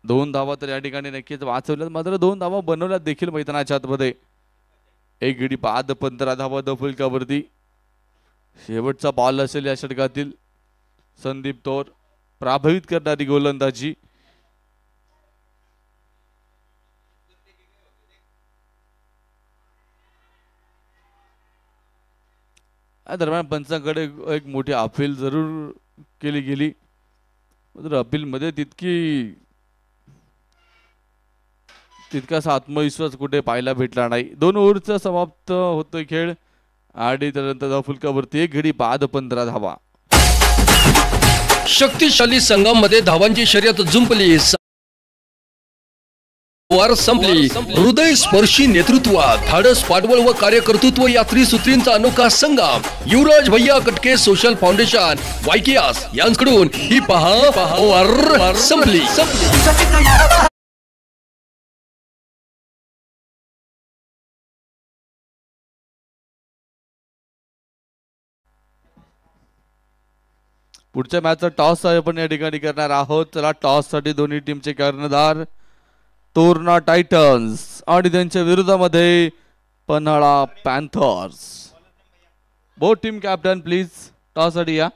2 धावा तर या ठिकाणी नक्कीच वाचवल्यात, मात्र 2 धावा बनवल्यात देखील मैदानाच्या आतमध्ये. एक गडी बाद 15 धावा धावफलकावरती. शेवटचा बॉल असेल या षटकातील. संदीप तौर प्रभावित करणारी गोलंदाजी. या दरम्यान पंचांकडे एक मोठी अपील जरूर केली गेली, मात्र अपील मध्ये तितकासा आत्मविश्वास कुठे पाहायला भेटला नाही. 2 ओव्हरचा समाप्त होतोय खेळ आणि त्यानंतर धावफलकावरती एक गडी बाद 15 धावा. शक्तिशाली संघामध्ये धावांची शर्यत जुंपली, वार संपली. हृदय स्पर्शी नेतृत्वात धाडस पाठबळ व कार्यकर्तृत्व या त्रिसूत्रींचा अनोखा संगम. युवराज भैया कटके सोशल फाउंडेशन वायकियास यांकडून ही पहा वार संपली. पुढच्या मॅचचा टॉस आपण या ठिकाणी करणार आहोत. चला टॉस साठी दोन्ही टीमचे कर्णधार तोरणा टायटन्स आणि त्यांच्या विरोधामध्ये Panhala Panthers. Both team captain please toss साठी या.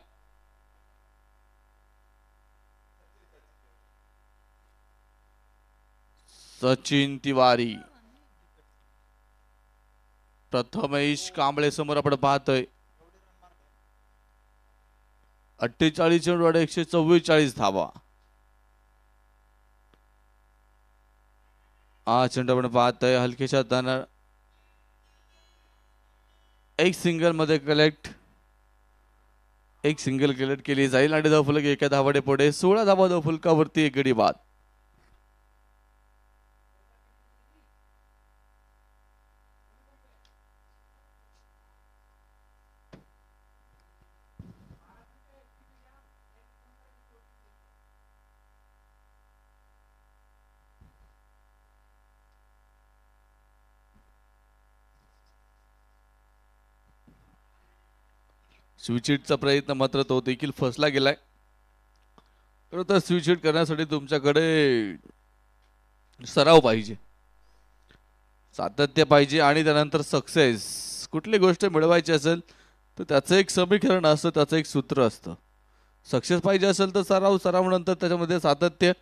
सचिन तिवारी, प्रथमेश कांबळे समोर आपण पाहतोय. 48 चेंडू 144 धावा. हा चेंडू आपण पाहतोय हलकेशा दाना एक सिंगल मध्ये कलेक्ट केली जाईल आणि धावफलक एका धावाडे पुढे 16 धावा धावफलकावरती एक गडी बाद. स्विचहिटचा प्रयत्न मात्र तो देखील फसला गेलाय. तर स्विचहिट करण्यासाठी तुमच्याकडे सराव पाहिजे, सातत्य पाहिजे आणि त्यानंतर सक्सेस. कुठली गोष्ट मिळवायची असेल तर त्याचं एक समीकरण असतं, त्याचं एक सूत्र असतं. सक्सेस पाहिजे असेल तर सराव नंतर त्याच्यामध्ये सातत्य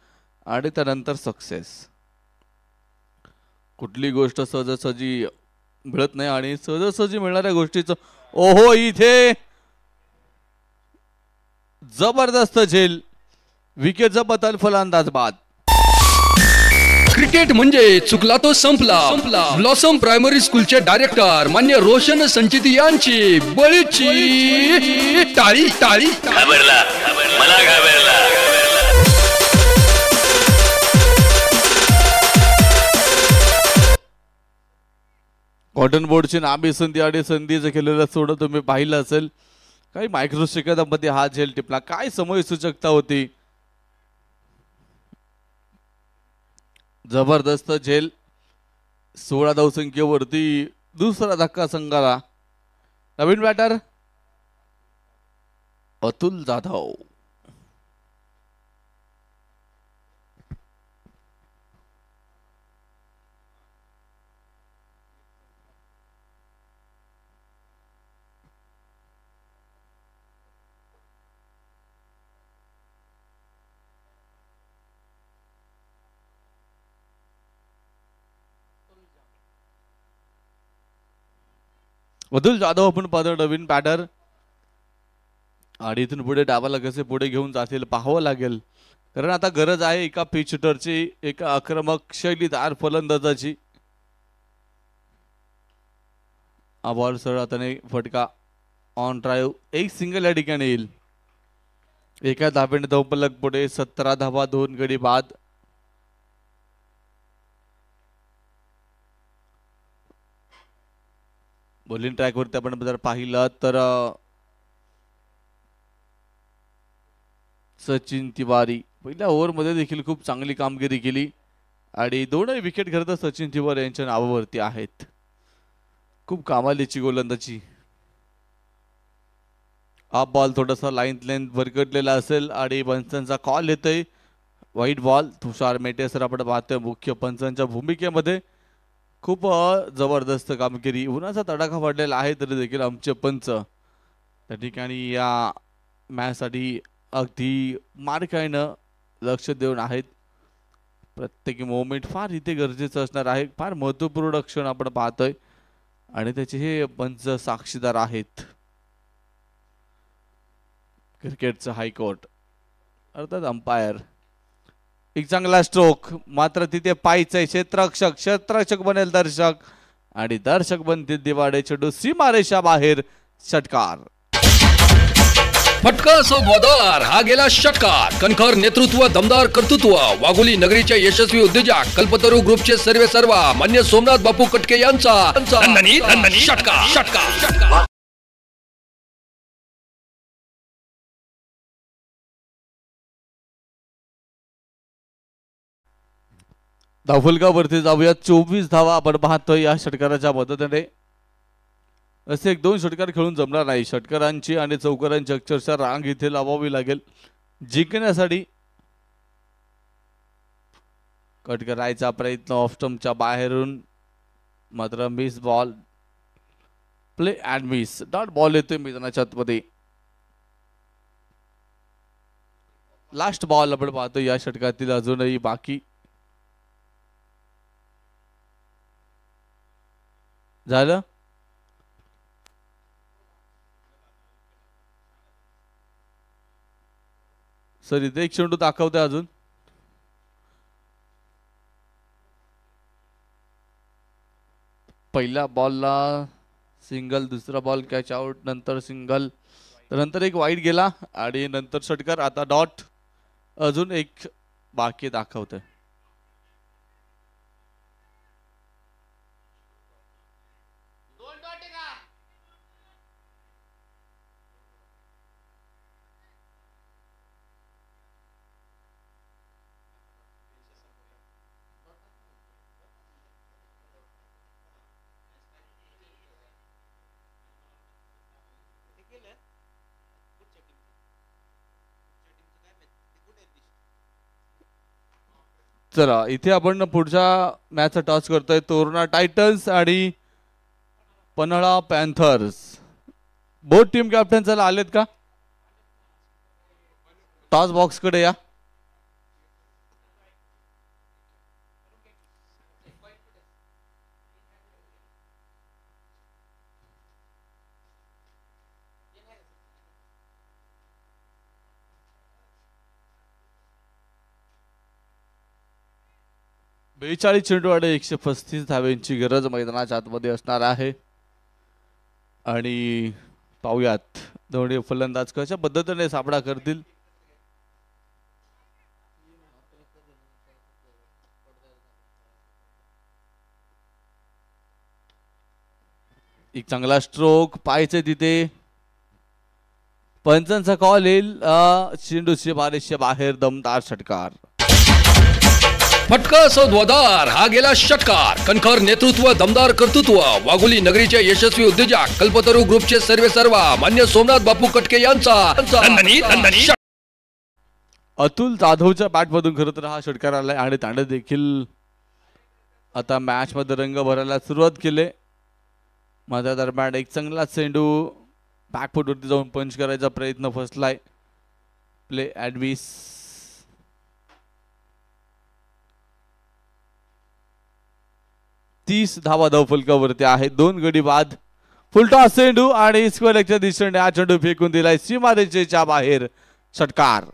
आणि त्यानंतर सक्सेस. कुठली गोष्ट सहजासहजी मिळत नाही आणि सहजासहजी मिळणाऱ्या गोष्टीचं ओहो इथे जबरदस्त झेल. विकेटचा बदल फलंदाज बाद. क्रिकेट म्हणजे चुकला तो संपला. ब्लॉसम प्रायमरी स्कूलचे डायरेक्टर मान्य रोशन संचित यांची बळीची टाळी टाळी. घाबरला मला घाबरला. कॉटन बोर्डची नामी संधी आणि संधीचं केलेलं सोडं तुम्ही पाहिलं असेल. काही मायक्रो सेकंदामध्ये हा झेल टिपला. काय समय सूचकता होती. जबरदस्त झेल. 16 धावसंख्येवरती दुसरा धक्का संघाला. नवीन बॅटर अतुल जाधव. अतुल जाधव आपण पाहतो नवीन बॅटर आणि इथून पुढे डावाला कसे पुढे घेऊन जातील पाहावं लागेल. कारण आता गरज आहे एका पिच हिटरची, एका आक्रमक शैलीदार फलंदाजाची. बॉल सरळ हाताने फटका ऑन ड्राईव्ह एक सिंगल या ठिकाणी येईल. एका धावेने धावफलक पुढे 17 धावा 2 गडी बाद. बॉलिंग ट्रॅक वरती आपण जर पाहिलं तर सचिन तिवारी पहिल्या ओव्हरमध्ये देखील खूप चांगली कामगिरी केली आणि दोनही विकेट खरं तर सचिन तिवारी यांच्या नावावरती आहेत. खूप कामालीची गोलंदाजी. हा बॉल थोडासा लाईन लेंथ भरकटलेला असेल आणि पंचांचा कॉल येतोय व्हाईट बॉल. तुषार मेटे सर आपण पाहतोय मुख्य पंचांच्या भूमिकेमध्ये. खूप जबरदस्त कामगिरी. उन्हाचा तडाखा वाढलेला आहे तरी देखील आमचे पंच त्या ठिकाणी या मॅचसाठी अगदी मार्काईनं लक्ष देऊन आहेत. प्रत्येक मोमेंट फार इथे गरजेचं असणार आहे. फार महत्त्वपूर्ण क्षण आपण पाहतोय आणि त्याचे हे पंच साक्षीदार आहेत. क्रिकेटचं हायकोर्ट अर्थात अंपायर. एक चांगला स्ट्रोक मात्र तिथे पायचंय क्षेत्ररक्षक बनेल दर्शक आणि दर्शक बनतील दिवाडे. चेंडू सीमारेषा बाहेर. षटकार. फटका सौदार हा गेला षटकार. कणखर नेतृत्व दमदार कर्तृत्व वाघोली नगरीच्या यशस्वी उद्योजक कल्पतरू ग्रुपचे सर्वेसर्वा मान्य सोमनाथ बापू कटके यांचा षटकार. धावफलकावरती जाऊया. 24 धावा आपण पाहतोय या षटकाराच्या मदतीने. असे 1-2 षटकार खेळून जमणार नाही. षटकारांची आणि चौकारांची अक्षरशः रांग इथे लावावी लागेल जिंकण्यासाठी. कट करायचा प्रयत्न ऑफ स्टंपच्या बाहेरून मात्र miss ball. Play and miss. Dot ball येतोय मैदानाच्या आतमध्ये. लास्ट बॉल आपण पाहतो या षटकातील अजूनही बाकी. झालं. सर इथे एक चेंडू दाखवते अजून. पहिल्या बॉलला सिंगल, दुसरा बॉल कॅच आउट, नंतर सिंगल, नंतर एक वाईड गेला आणि नंतर षटकार. आता डॉट अजून एक बाकी दाखवते. चला इथे आपण पुढच्या मॅचचा टॉस करतोय. तोरणा टायटन्स आणि Panhala Panthers. Both team captain चला आलेत का? टॉस बॉक्स कडे या. बेचाळीस चेंडू आणि 135 धाव्यांची गरज मैदानाच्या आतमध्ये असणार आहे. आणि पाहूयात दोन्ही फलंदाज कशा पद्धतीने सामना करतील. एक चांगला स्ट्रोक पाहायचे तिथे. पंचांचा कॉल येईल. चेंडूची बारेशच्या बाहेर. दमदार षटकार. फटका सौदार हा गेला षटकार. कणखर नेतृत्व दमदार कर्तृत्व वाघोली नगरीच्या यशस्वी उद्योजक कल्पतरू ग्रुपचे सर्वेसर्वा मान्य सोमनाथ बापू कटके यांचा अतुल जाधवच्या बॅटमधून खरं तर हा षटकार आलाय आणि त्याने देखील आता मॅच मध्ये रंग भरायला सुरुवात केली. माझ्या दरम्यान एक चांगला चेंडू बॅकफुटवरती जाऊन पंच करायचा प्रयत्न फसलाय. प्ले ॲडमिस. 30 धावा धावफलकावरती आहे. 2 गडी बाद. फुलटॉस चेंडू आणि स्क्वेअर लेगच्या दिशेने हा चेंडू फेकून दिलाय सीमारेषेच्या बाहेर. षटकार.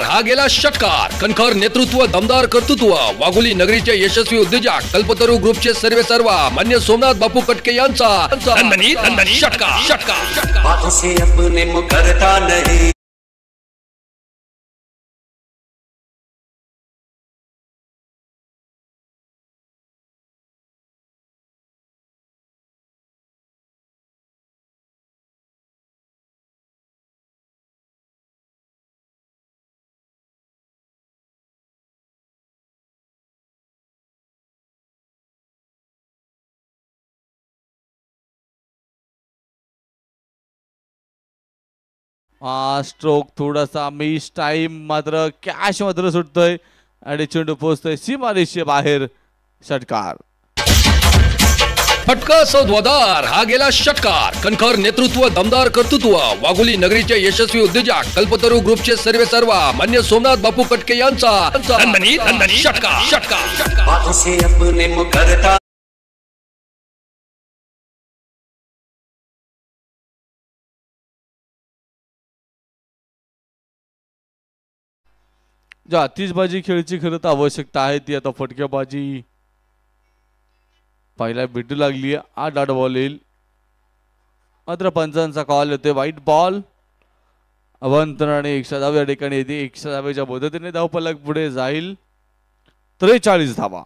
हा गेला षटकार. कणखर नेतृत्व, दमदार कर्तृत्व. वाघोली नगरीचे यशस्वी उद्योजक कल्पतरू ग्रुपचे सर्वेसर्वा मान्य सोमनाथ बापू कटके यांचा दणदणीत षटकार. बातों से अपने मुकरता नहीं. स्ट्रोक थोडासा मिस टाइम, मात्र कॅश मात्र सुटतोय आणि चेंडू पोहोचतोय सीमारेषे बाहेर. षटकार. फटका सौद्वादार. हा गेला षटकार. कणखर नेतृत्व, दमदार कर्तृत्व. वाघोली नगरीचे यशस्वी उद्योजक कल्पतरू ग्रुपचे सर्वेसर्वा मान्य सोमनाथ बापू कटके यांचा दणदणीत षटकार. बातों से अपने मुकरता. ज्या आतिषबाजी खेळची खरं तर आवश्यकता आहे ती आता फटकेबाजी पहिला भेटू लागली. 8 डॉट बॉल येईल, मात्र पंचांचा कॉल येते वाईट बॉल. अवंतराने 110 या ठिकाणी येते. 110च्या मदतीने धावफलक पुढे जाईल. 43 धावा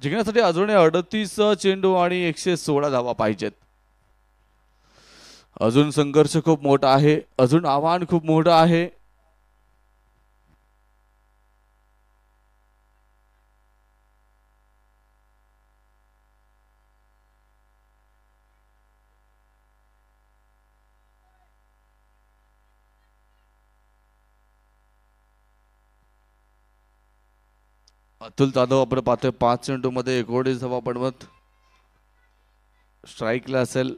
जिंकण्यासाठी अजून 38 चेंडू आणि 116 धावा पाहिजेत. अजून संघर्ष खूप मोठा आहे, अजून आव्हान खूप मोठं आहे. अतुल जाधव आपण पाहतोय 5 चेंडू मध्ये 19 धावा बनवत स्ट्राईकला असेल.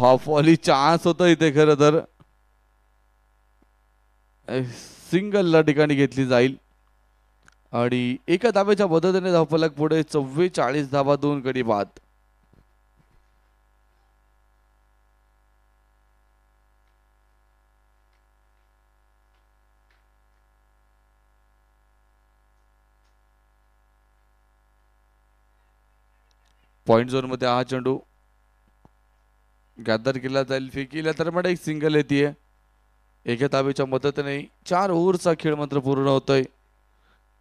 हाफ वॉली चान्स होता इथे. खरं तर सिंगल ला ठिकाणी घेतली जाईल आणि एका धाब्याच्या मदतीने धावफलक पुढे. 44 धावा, 2 गडी बाद. पॉइंट झोन मध्ये हा चेंडू गॅदर केला जाईल. फेकीला तर म्हणजे एक सिंगल येते. एका धावेच्या मदतीने 4 ओव्हरचा खेळ मात्र पूर्ण होतोय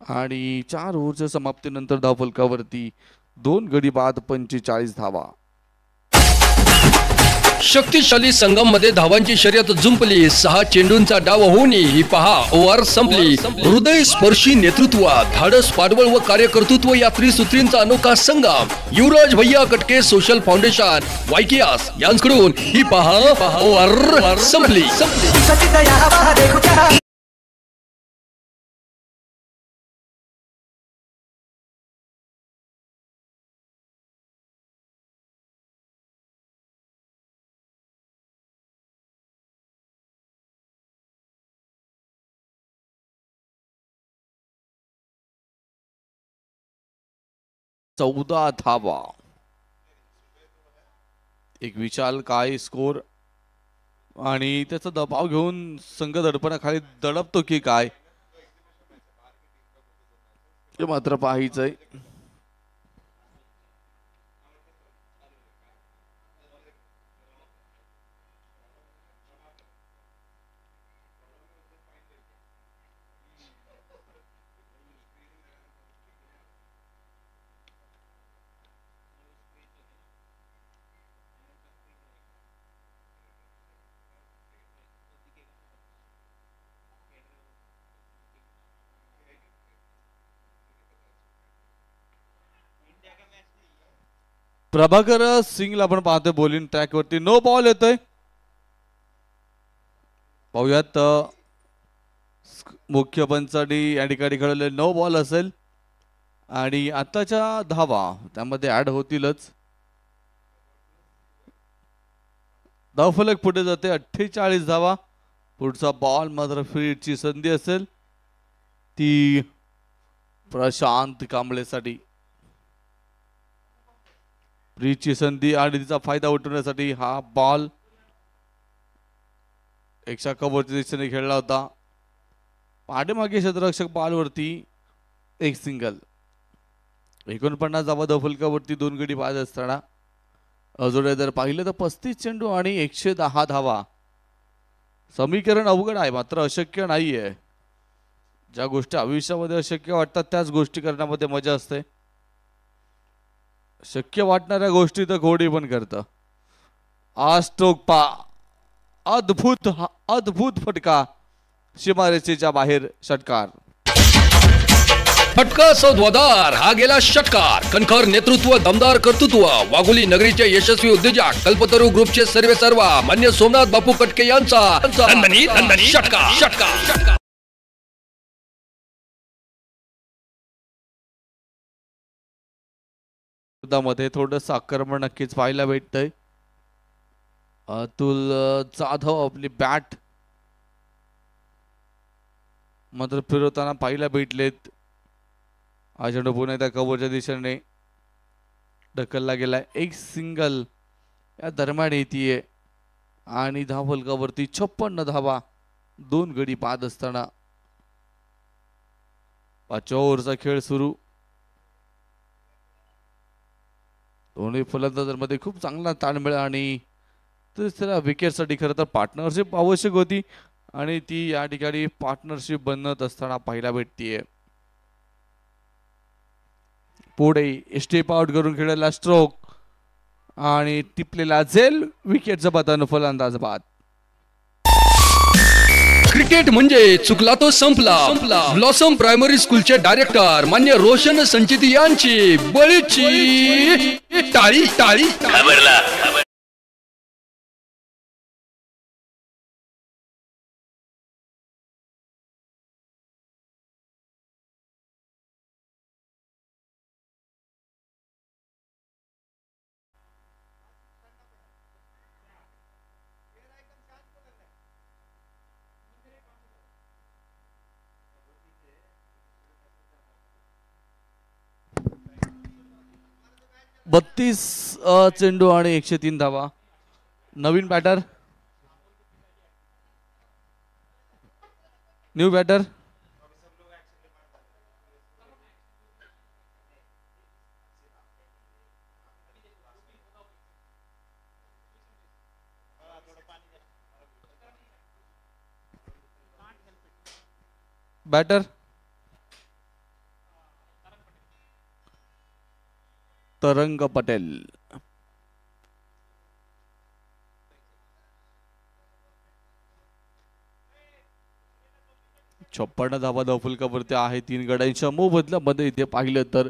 आणि 4 ओव्हरच्या समाप्तीनंतर धावफलकावरती 2 गडी बाद, 45 धावा. शक्तिशाली संगम मध्ये धावांची शर्यत जुंपली. 6 चेंडूंचा डाव होऊनही ही पहा ओव्हर संपली. हृदय स्पर्शी नेतृत्व, धाडस, पाठबळ व कार्यकर्तृत्व या त्रिसूत्रींचा अनोखा संगम. युवराज भैया कटके सोशल फाउंडेशन वायकियास यांकडून ही पहा ओव्हर संपली. 14 धावा. एक विशाल काय स्कोर आणि त्याचा दबाव घेऊन संघ दडपणाखाली दडपतो की काय हे मात्र पाहायचंय. प्रभाकर सिंगला आपण पाहतोय बॉलिंग ट्रॅक वरती. नो बॉल येतोय. पाहूयात मुख्य पंचाने या ठिकाणी खेळले नो बॉल असेल आणि आताच्या धावा त्यामध्ये ऍड होतीलच. धावफलक पुढे जाते 48 धावा. पुढचा बॉल मात्र फील्डची संधी असेल ती प्रशांत कांबळेसाठी. फ्रीची संधी आणि तिचा फायदा उठवण्यासाठी हा बॉल एक कव्हरच्या दिशेने खेळला होता. पाठीमागे क्षेत्ररक्षक बॉलवरती एक सिंगल. 49 धावा फलकावरती 2 गडी बाद असताना अजून जर पाहिलं तर 35 चेंडू आणि 110 धावा. समीकरण अवघड आहे मात्र अशक्य नाहीये. ज्या गोष्टी आयुष्यामध्ये अशक्य वाटतात त्याच गोष्टी करण्यामध्ये मजा असते. शक्य वाटणाऱ्या गोष्टी तर घोडी पण करतं. आज स्ट्रोक पा अद्भुत अद्भुत फटका सीमारेषेच्या बाहेर षटकार. फटका सौद्वादार हा गेला षटकार. कणखर नेतृत्व दमदार कर्तृत्व वाघोली नगरीचे यशस्वी उद्योजक कल्पतरू ग्रुपचे सर्वेसर्वा मान्य सोमनाथ बापू कटके यांचा षटकार. मध्ये थोडंसं आक्रमण नक्कीच पाहायला भेटतंय. अतुल जाधव आपली बॅट मात्र फिरवताना पाहायला भेटलेत. हा चेंडू पुन्हा त्या कव्हरच्या दिशेने ढकलला गेलाय. एक सिंगल या दरम्यान येतीये आणि धावफलकावरती 56 धावा 2 गडी बाद असताना 5व्या ओव्हरचा खेळ सुरू. दोन्ही फलंदाजांमध्ये खूप चांगला ताळमेळ आणि तिसऱ्या विकेटसाठी खरं तर पार्टनरशिप आवश्यक होती आणि ती या ठिकाणी पार्टनरशिप बनत असताना पाहायला भेटतीये. पुढे स्टेप आउट करून खेळलेला स्ट्रोक आणि टिपलेला झेल. विकेटचं पतन फलंदाज बाद. क्रिकेट म्हणजे चुकला तो संपला. ब्लॉसम प्रायमरी स्कूलचे डायरेक्टर मान्य रोशन संचिती यांची बळीची टाळी. घाबरला. बत्तीस चेंडू आणि 103 धावा. नवीन बॅटर न्यू बॅटर बॅटर तरंग पटेल. 56 धावा धावफलकावरती आहे. 3 गड्यांच्या मोबदल्यामध्ये इथे पाहिलं तर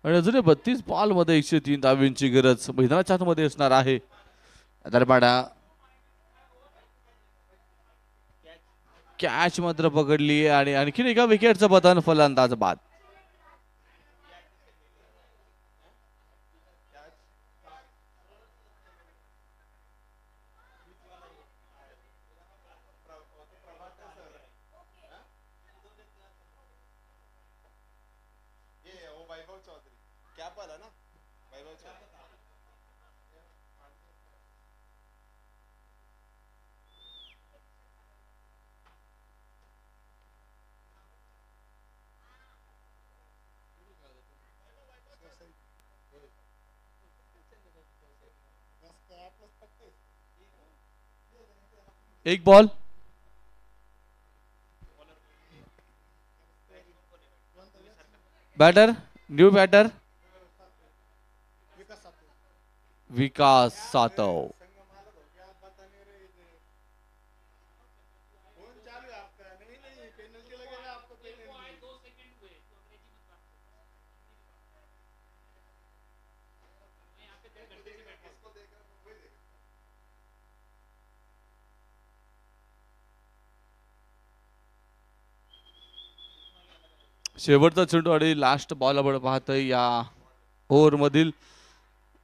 आणि अजूनही 32 बॉल मध्ये 103 धावांची गरज मैदानाच्या आतमध्ये असणार आहे. दरम्यान कॅच मात्र पकडली आणि आणखीन एका विकेटचं पतन फलंदाज बाद. एक बॉल बॅटर न्यू बॅटर विकास सातव. शेवटचा चेंडू आणि लास्ट बॉल आपण पाहतोय या ओव्हर मधील.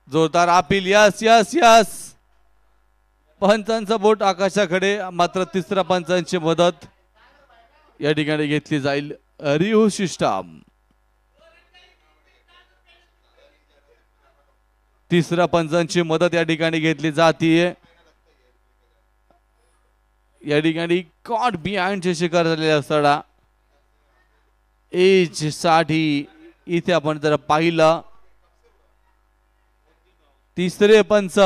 जोरदार अपील. Yes yes yes. पंचांचा बोट आकाशाकडे मात्र तिसऱ्या पंचांची मदत या ठिकाणी घेतली जाईल. रिव्ह्यू सिस्टम तिसऱ्या पंचांची मदत या ठिकाणी घेतली जातीये. या ठिकाणी कॉट बिहाइंडचे शिकार झालेले असताना एज साठी इथे आपण जर पाहिलं तिसरे पंच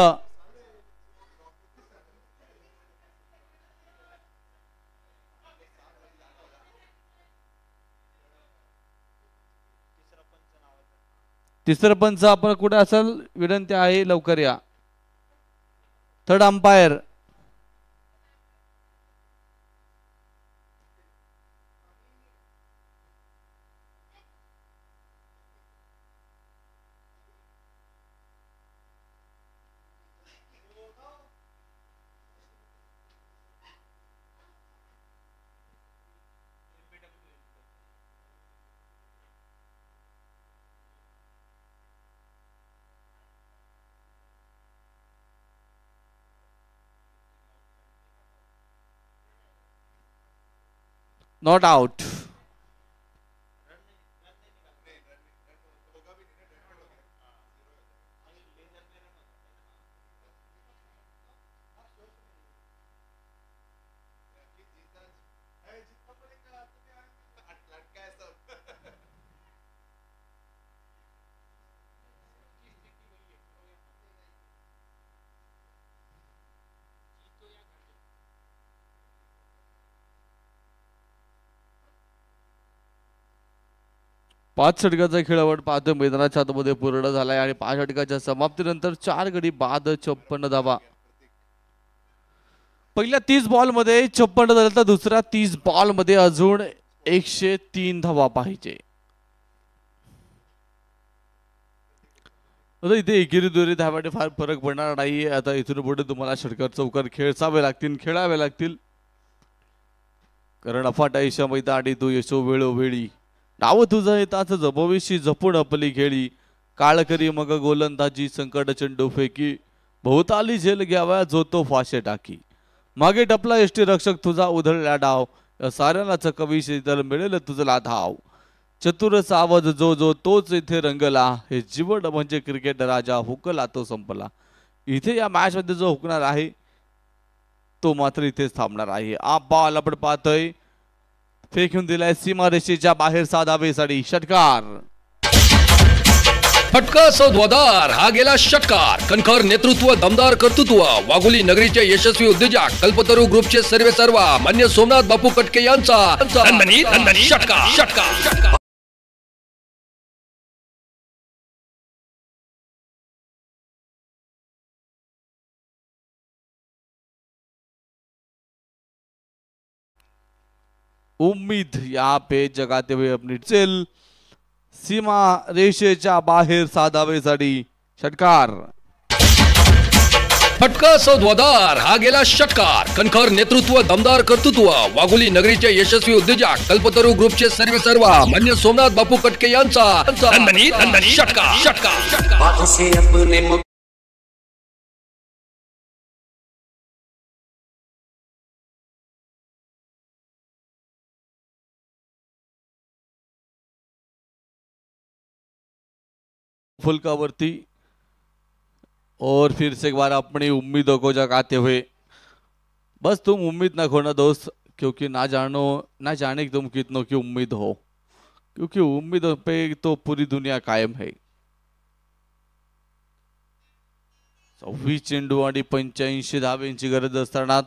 आपण कुठे असाल विनंती आहे लवकर या. Third umpire not out. पाच षटकाचा खेळ आपण पाहतोय मैदानाच्या आतमध्ये पूर्ण झालाय आणि 5 षटकाच्या समाप्तीनंतर 4 गडी बाद 56 धावा. पहिल्या 30 बॉल मध्ये 56 झालं तर दुसऱ्या 30 बॉल मध्ये अजून 103 धावा पाहिजे. आता इथे एकेरी दुहेरी धाव्याने फार फरक पडणार नाही. आता इथून पुढे तुम्हाला षटकार चौकार खेळावे लागतील कारण अफाट आयुष्य मैदानी तू यशो वेळोवेळी नाव तुझं येताच जपविशी जपून आपली खेळी काळ करी मग गोलंदाजी संकट चेंडू फेकी भोवताली झेल घ्यावा जो तो फाशे टाकी मागे टपला यष्टी रक्षक तुझा उधळला डाव साऱ्याला चकविशी तर मिळेल तुझला धाव चतुरच आवाज जो जो तोच इथे रंगला हे जीवन म्हणजे क्रिकेट राजा हुकला तो संपला. इथे या मॅच मध्ये जो हुकणार आहे तो मात्र इथेच थांबणार आहे. बॉल आपण पाहतोय फेकून दिलाय सीमारेषेच्या बाहेर साधावेसाठी षटकार. फटका सौद्वादार हा गेला षटकार. कणखर नेतृत्व दमदार कर्तृत्व वाघोली नगरीचे यशस्वी उद्योजक कल्पतरू ग्रुपचे सर्वेसर्वा मान्य सोमनाथ बापू कटके यांचा षटकार. उम्मीद यहाँ पे जगाते हुए अपनी चेल सीमा रेषेच्या बाहेर साधावेसाठी षटकार. फटका सौद्वादार हा गेला षटकार. कणखर नेतृत्व दमदार कर्तृत्व वाघोली नगरीचे यशस्वी उद्योजक कल्पतरू ग्रुपचे सर्वेसर्वा मान्य सोमनाथ बापू कटके यांचा षटकार. फुलकावरती और फिर से एक बार अपनी उम्मीदों को जगाते हुए बस तुम उम्मीद ना खोना दोस्त क्योंकि ना जाने कि तुम कितनों की उम्मीद हो क्योंकि उम्मीदों पे तो पूरी दुनिया कायम है. 26 चेंडू आणि 85 धावेंची गरज असताना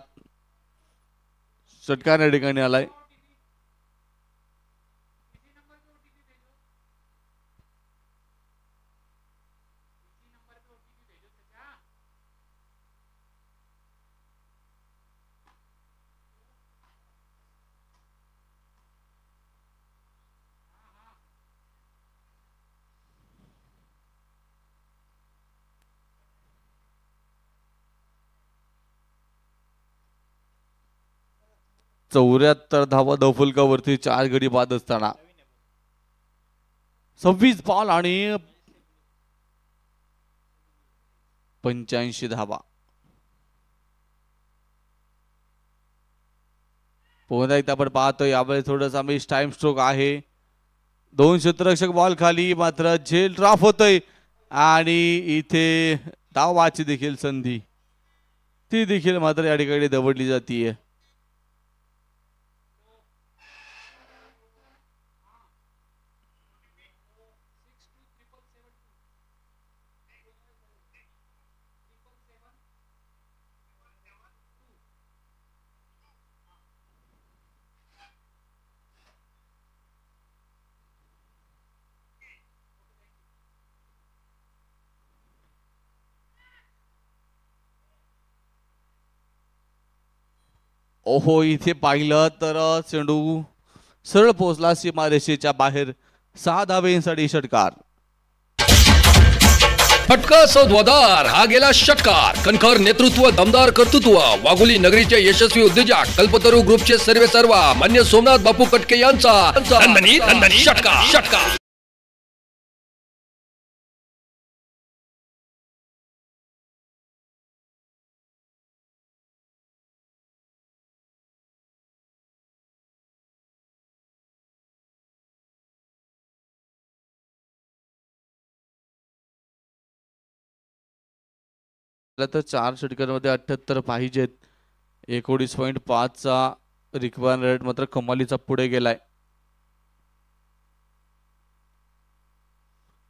षटकार या ठिकाणी आलाय. चौऱ्याहत्तर धावा धफुलकावरती 4 गडी बाद असताना 26 बॉल आणि 85 धावा. पुन्हा एकदा आपण पाहतोय यावेळेस थोडासा मिस टाइम स्ट्रोक आहे. 2 क्षेत्ररक्षक बॉल खाली मात्र झेल ड्रॉप होतोय आणि इथे धावाची देखील संधी ती देखील मात्र या ठिकाणी दवडली जातीये. ओहो, इथे पाहिलं तर चेंडू सरळ पोहोचला सीमारेषेच्या बाहेर. 6 धावेसाठी षटकार. फटका सौद्वादार हा गेला षटकार. कणखर नेतृत्व, दमदार कर्तृत्व. वाघोली नगरीचे यशस्वी उद्योजक कल्पतरू ग्रुपचे सर्वेसर्वा मान्य सोमनाथ बापू कटके यांचा षटकार. तर 4 षटकांमध्ये 78 पाहिजेत. 19.5चा रिक्वायर्ड रेट मात्र कमालीचा पुढे गेलाय.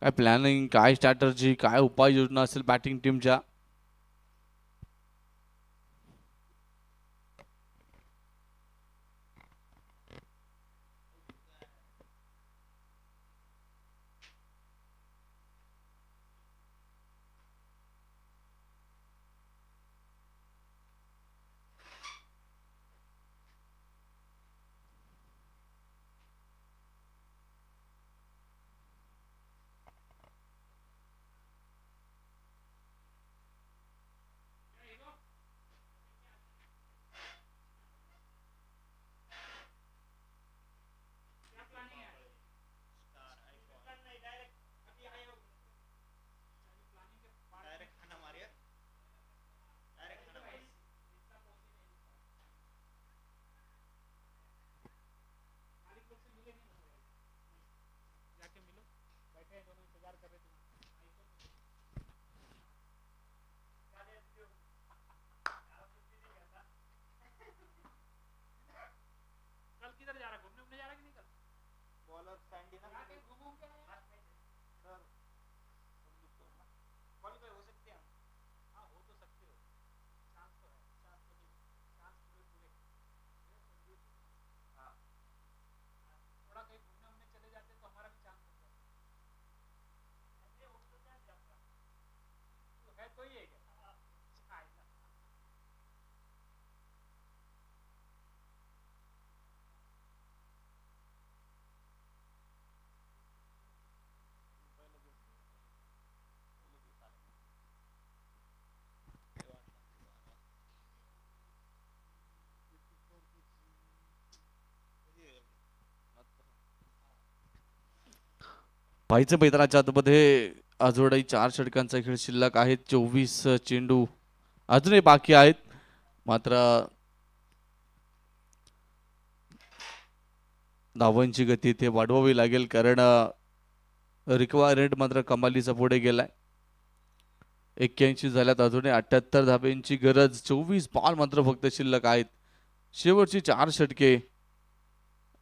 काय प्लॅनिंग, काय स्ट्रॅटर्जी, काय उपाययोजना असेल बॅटिंग टीमच्या. पाहिजे मैदानाच्या आतमध्ये अजूनही 4 षटकांचा खेळ शिल्लक आहे. 24 चेंडू अजूनही बाकी आहेत. मात्र धावांची गती इथे वाढवावी लागेल, कारण रिक्वायर्ड मात्र कमालीचा पुढे गेलाय. 81 झाल्यात. अजूनही 78 धाब्यांची गरज. 24 बॉल मात्र फक्त शिल्लक आहेत. शेवटची 4 षटके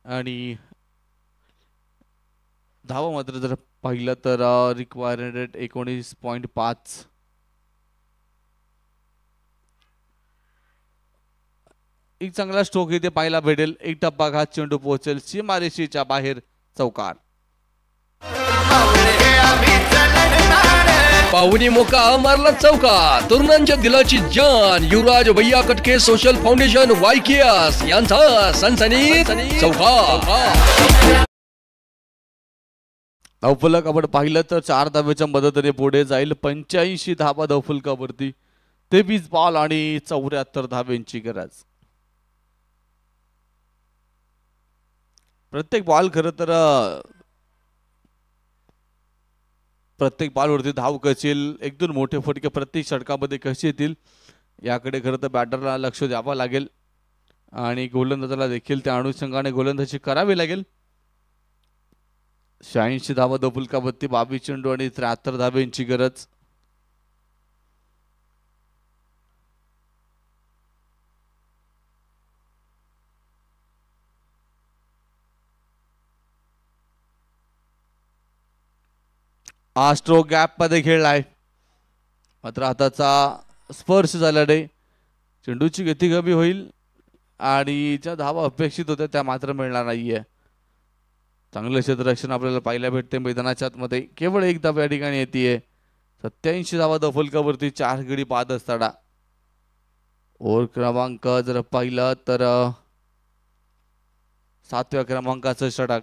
आणि धावा मात्र जर पाहिलं तर रिक्वायर्ड रेट 19.5. एक चांगला स्ट्रोक इथे पाहायला भेटेल. एक टप्पा घात चेंडू पोहोचेल सीमारेषेच्या बाहेर. चौकार. पाहुणी मोका मारला चौका. तरुणांच्या दिलाची जान युवराज भैया कटके सोशल फाउंडेशन YKS यांचा सनसनीत चौका. धावफलक आपण पाहिलं तर 4 धाब्याच्या मदतीने पुढे जाईल. 85 धाबा धावफलकावरती. 23 बॉल आणि 74 धाब्यांची गरज. प्रत्येक बॉल खरं तर प्रत्येक बॉलवरती धाव कशी येईल, 1-2 मोठे फटके प्रत्येक षटकामध्ये कसे येतील याकडे खरं तर बॅटरला लक्ष द्यावं लागेल आणि गोलंदाजाला देखील त्या अनुषंगाने गोलंदाजी करावी लागेल. 86 धावा धावफलकावरती 22 चेंडू आणि 73 धाब्यांची गरज. हा स्ट्रोक गॅप मध्ये खेळलाय, मात्र हाताचा स्पर्श झाल्याने चेंडूची गती कमी होईल आणि ज्या धावा अपेक्षित होत्या त्या मात्र मिळणार नाहीये. चांगलं क्षेत्ररक्षण आपल्याला पाहायला भेटते मैदानाच्या आतमध्ये. केवळ 1 धाव या ठिकाणी येते. 87 धावा धावफलकावरती 4 गडी बाद असताना ओव्हर क्रमांक जर पाहिलं तर 7व्या क्रमांकाचं षटक.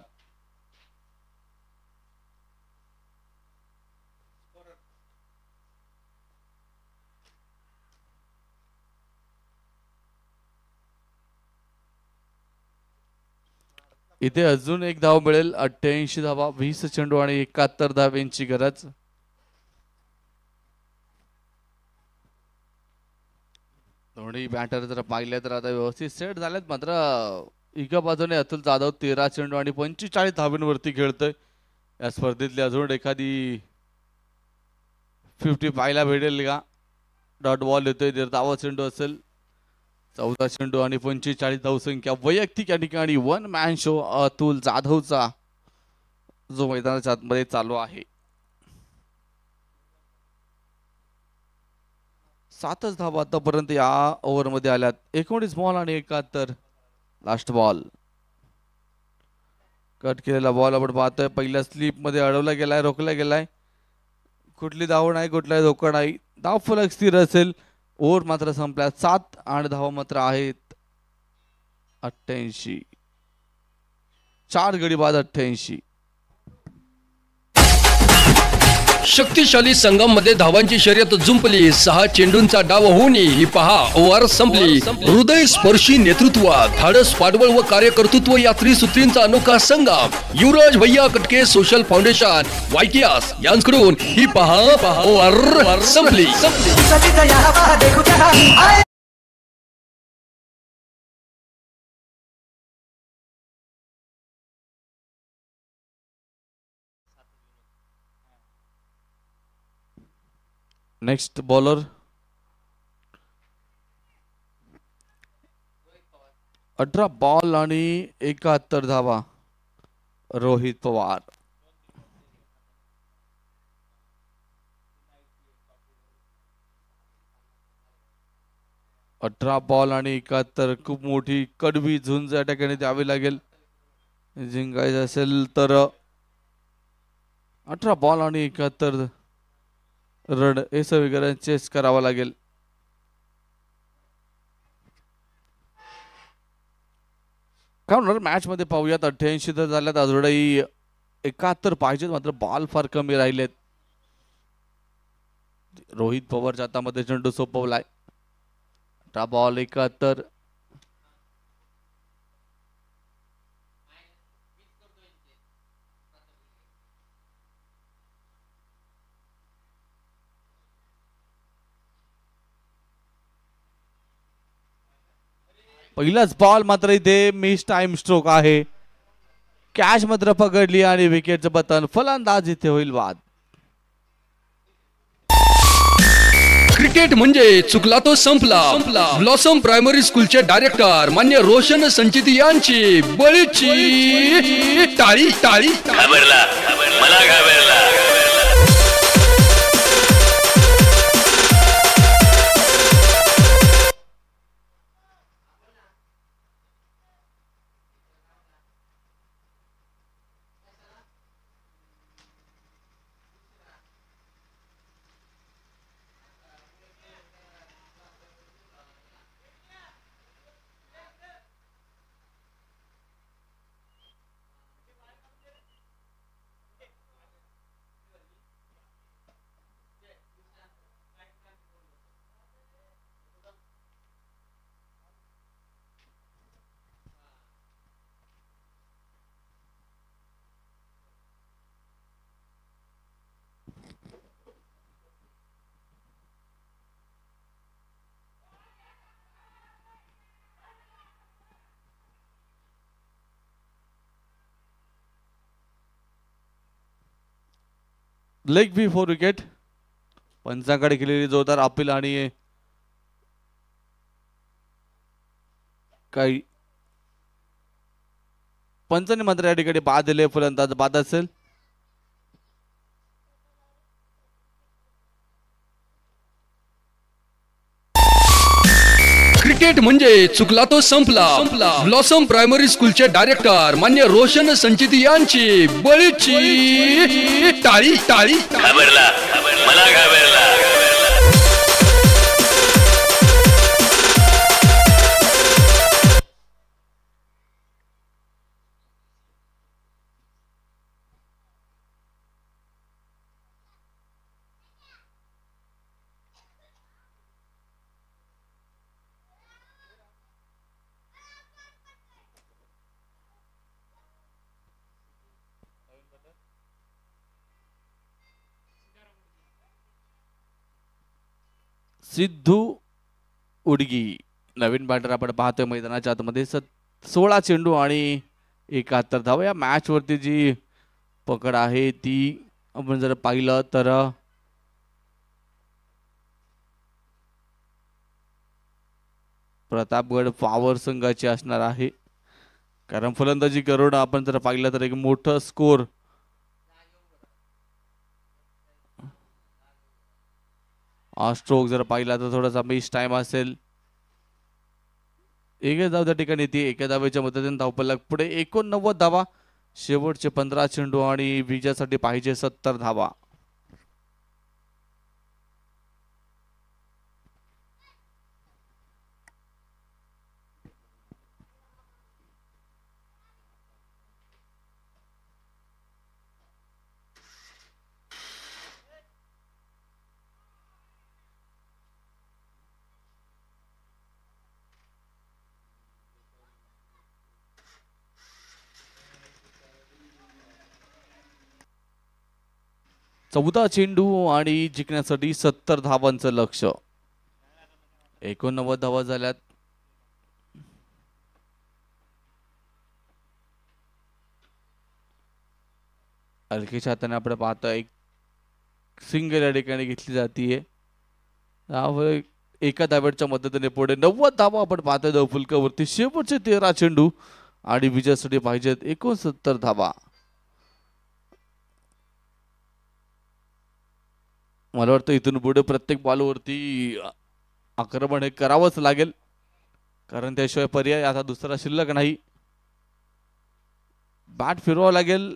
इथे अजून एक धाव मिळेल. 88 धावा, 20 चेंडू आणि 71 धावांची गरज. दोन्ही बॅटर जर पाहिले तर आता व्यवस्थित सेट झालेत. मात्र एका बाजूने अतुल जाधव 13 चेंडू आणि 45 धावांवरती खेळतोय. या स्पर्धेतली अजून एखादी 50 पाहायला भेटेल का? डॉट बॉल येतोय. 13वा चेंडू असेल. 14 चेंडू आणि 45 धावसंख्या. वैयक्तिक या ठिकाणी वन मॅन शो अतुल जाधवचा जो मैदानाच्या आतमध्ये चालू आहे. 7च धावा आतापर्यंत या ओव्हरमध्ये आल्यात. 19 बॉल आणि 71 लास्ट बॉल. कट केलेला बॉल आपण पाहतोय पहिल्या स्लिप मध्ये अडवला गेलाय, रोखला गेलाय. कुठली धाव नाही, कुठलाही धोका नाही. धाव फलक स्थिर असेल. ओव्हर मात्र संपल्या. 7 आणि धावा मात्र आहेत 88. 4 गडी बाद 88. शक्तिशाली संघामध्ये धावांची शर्यत जुंपली. 6 चेंडूंचा डाव होऊनही ही पहा ओव्हर संपली. हृदय स्पर्शी नेतृत्व, धाडस पाठबळ व कार्यकर्तृत्व या त्रिसूत्रींचा अनोखा संगम. युवराज भैया कटके सोशल फाउंडेशन वायकियास यांकडून ही पहा ओव्हर संपली. नेक्स्ट बॉलर 18 बॉल आणि 71 धावा रोहित पवार. अठरा बॉल आणि 71. खूप मोठी कडवी झुंज या ठिकाणी द्यावी लागेल जिंकायचं असेल तर. 18 बॉल आणि 71 रन हे सगळं चेस करावा लागेल. काय होणार मॅच मध्ये पाहूयात. 88 तर झाल्यात, अजूनही 71 पाहिजेत. मात्र बॉल फार कमी राहिलेत. रोहित पवारच्या हातामध्ये चेंडू सोपवलाय. 18 बॉल 71. पहिलाच बॉल मात्र इथे मिस टाइम स्ट्रोक आहे. कॅच मात्र पकडली आणि विकेटचं पतन. फलंदाज इथे होईल बाद. क्रिकेट म्हणजे चुकला तो संपला. ब्लॉसम प्रायमरी स्कूलचे डायरेक्टर मान्य रोशन संचित यांची बळीची टाळी टाळी. घाबरला, मला घाबरला. लेग बी 4 विकेट. पंचाकडे केलेली जोरदार अपील आणि काही पंचाने मात्र या ठिकाणी बाद दिले. फलंदाज बाद असेल. क्रिकेट म्हणजे चुकला तो संपला. ब्लॉसम प्रायमरी स्कूलचे डायरेक्टर मान्य रोशन संचित यांची बळीची टाळी टाळी. घाबरला, मला घाबरला. सिद्धू उडगी नवीन बॅटर आपण पाहतोय मैदानाच्या आतमध्ये 16 चेंडू आणि 71 धावा. या मॅच वरती जी पकड आहे ती आपण जर पाहिलं तर प्रतापगड पॉवर संघाची असणार आहे, कारण फलंदाजी करून आपण जर पाहिलं तर एक मोठं स्कोर स्ट्रोक जर पाहिला तर थोडासा मिस टाइम असेल. एका धाव त्या ठिकाणी ती एका धावेच्या मदतीने धावपलक पुढे 89 धावा. शेवटचे 15 चेंडू आणि विजयासाठी पाहिजे 70 धावा. चौदा चेंडू आणि जिंकण्यासाठी 70 धावांचं लक्ष. 89 धावा झाल्यात. हलकेच्या हाताने आपण पाहतो एक सिंगल या ठिकाणी घेतली जातीये. एका धावेच्या मदतीने पुढे 90 धावा आपण पाहतोय धावफलकावरती. शेवटचे 13 चेंडू आणि विजयासाठी पाहिजेत 69 धावा. मला वाटतं इथून पुढे प्रत्येक बॉलवरती आक्रमण हे करावंच लागेल, कारण त्याशिवाय पर्याय आता दुसरा शिल्लक नाही. बॅट फिरवावं लागेल.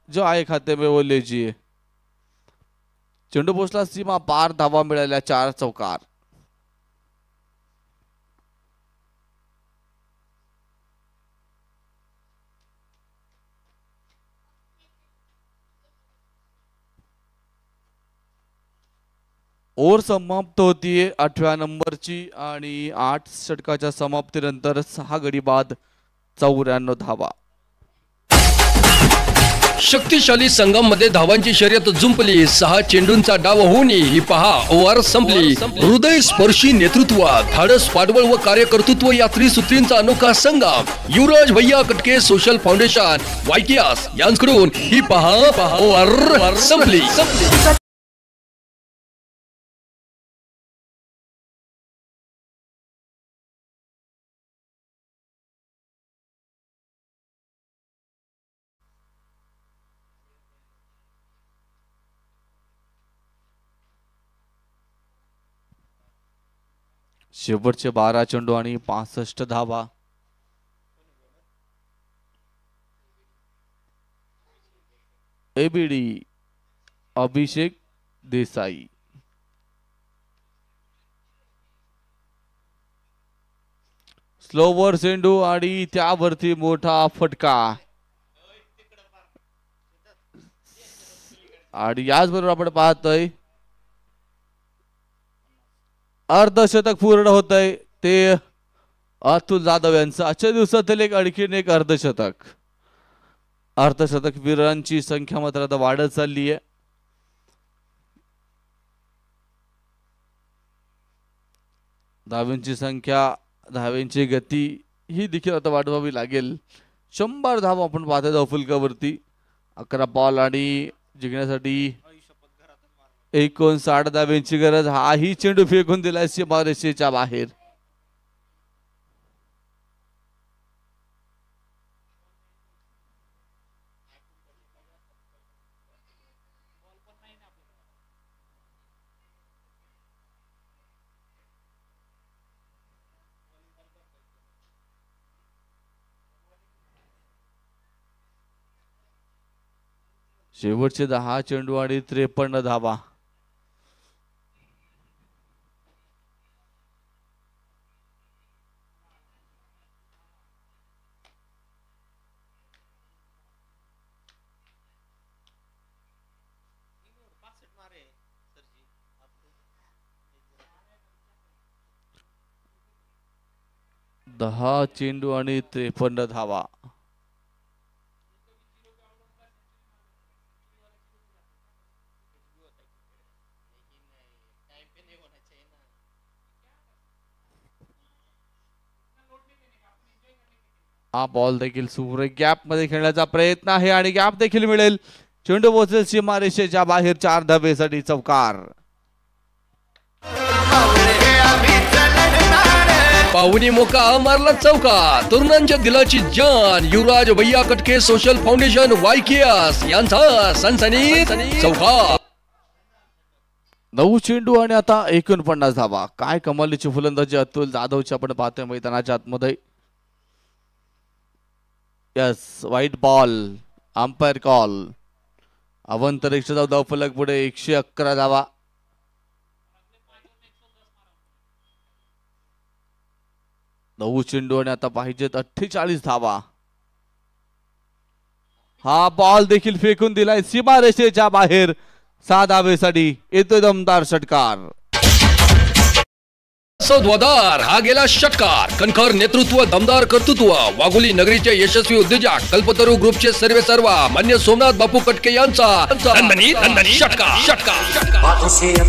जो आहे खाते में वो लीजिए. चेंडू पोचला सीमा पार. धावा मिळाल्या 4 चौकार. ओव्हर समाप्त होतीये 8व्या नंबरची आणि 8 षटकाच्या समाप्तीनंतर 6 गडी बाद 94 धावा. शक्तिशाली संघामध्ये धावांची शर्यत जुंपली. 6 चेंडूंचा डाव होऊनही ही पहा ओव्हर संपली. हृदय स्पर्शी नेतृत्व, धाडस पाठबळ व कार्यकर्तृत्व या त्रिसूत्रींचा अनोखा संगम. युवराज भैया कटके सोशल फाउंडेशन वायटीआस यांकडून ही पहा ओव्हर संपली. शेवटचे 12 चेंडू आणि 65 धावा. एबीडी अभिषेक देसाई. स्लोवर चेंडू आणि त्यावरती मोठा फटका. आणि याचबरोबर आपण पाहतोय अर्धशतक पूर्ण होत आहे ते अतुल जाधव यांचं. आजच्या दिवसातील आणखीन एक अर्धशतक. अर्धशतक वीरांची संख्या मात्र आता वाढत चालली आहे. धावांची संख्या, धावांची गती ही देखील आता वाढवावी लागेल. 100 धावा आपण पाहतोय धावफलकावरती. 11 बॉल आणि जिंकण्यासाठी 59 धावांची गरज. हाही चेंडू फेकून दिलाय सीमारेषेच्या बाहेर. शेवटचे 10 चेंडू आणि 53 धावा. दहा चेंडू आणि 53 धावा. हा बॉल देखील सुरेख गॅप मध्ये खेळण्याचा प्रयत्न आहे आणि गॅप देखील मिळेल. चेंडू पोहोचेल सीमारेषेच्या बाहेर 4 धाबेसाठी चौकार. पाहुणी मोका मारला चौका. तरुणांच्या दिलाची जान युवराज भैया कटके सोशल फाउंडेशन वायकेएस यांचा सनसनीत चौका. 9 चेंडू आणि आता 49 धावा. काय कमालीची फलंदाजी अतुल जाधवची आपण पाहतोय मैदानाच्या आतमध्ये. Yes white ball. Umpire call. अवंतरिक्षाचा धावफलक पुढे 111 धावा. नऊ चेंडू आणि आता पाहिजेत 48 धावा. हा बॉल देखील फेकून दिलाय सीमारेषेच्या बाहेर 6 धावेसाठी. येतोय दमदार षटकार. ध्वजार हा गेला षटकार. कणखर नेतृत्व, दमदार कर्तृत्व, वाघोली नगरीचे यशस्वी उद्योजक कल्पतरू ग्रुपचे सर्वेसर्वा मान्य सोमनाथ बापू कटके यांचा षटकार षटकार.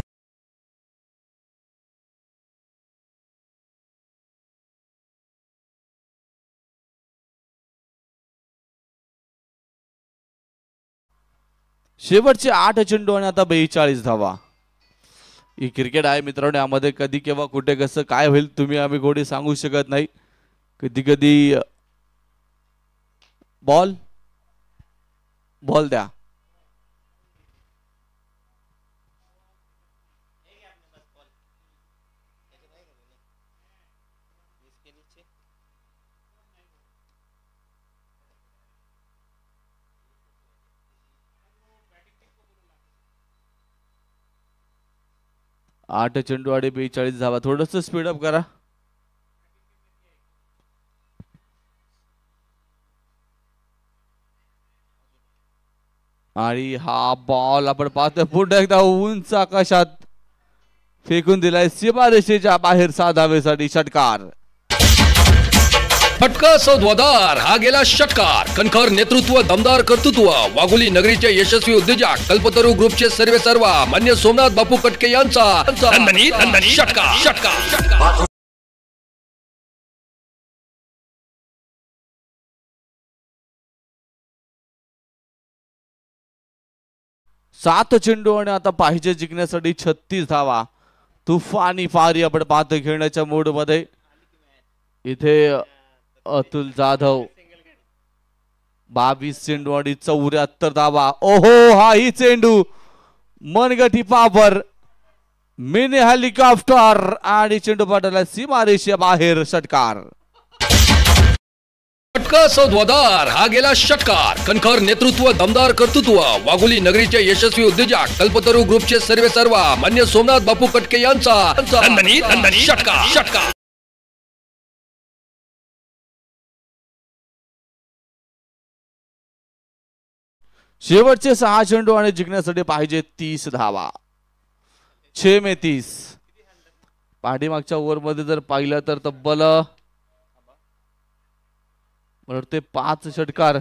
शेवटचे 8 चेंडू आणि आता 42 धावा. ही क्रिकेट आहे मित्रांनो. यामध्ये कधी केव्हा कुठे कसं काय होईल तुम्ही आम्ही गोडी सांगू शकत नाही. कधी कधी बॉल द्या. आठ चेंडू आणि 42 धावा. थोडस स्पीडअप करा. आणि हा बॉल आपण पाहतोय पुन्हा एकदा उंच आकाशात फेकून दिलाय सीमारेषेच्या बाहेर 6 धावेसाठी षटकार. फटका ध्वजार हा गेला षटकार. कणखर नेतृत्व, दमदार कर्तृत्व, वाघोली नगरीचे यशस्वी उद्योजक कल्पतरू ग्रुपचे सर्वेसर्वा मान्य सोमनाथ बापू कटके यांचा षटकार षटकार. 7 चेंडू आणि आता पाहिजे जिंकण्यासाठी 36 धावा. तुफानी फारी आपण पाहतो खेळण्याच्या मूड मध्ये. इथे अतुल जाधव 22 चेंडू आणि 74 धावा. ओहो हाही चेंडू मनगटी पावर मिनी हेलिकॉप्टर आणि चेंडू पाठवला सीमारेषेच्या बाहेर षटकार. फटका ध्वजार हा गेला षटकार. कणखर नेतृत्व, दमदार कर्तृत्व, वाघोली नगरीचे यशस्वी उद्योजक कल्पतरू ग्रुपचे सर्वेसर्वा मान्य सोमनाथ बापू कटके यांचा षटकार षटकार. शेवटचे 6 चेंडू आणि जिंकण्यासाठी पाहिजे 30 धावा. 6 में 30. पाठीमागच्या ओव्हरमध्ये जर पाहिलं तर तब्बल मला वाटते 5 षटकार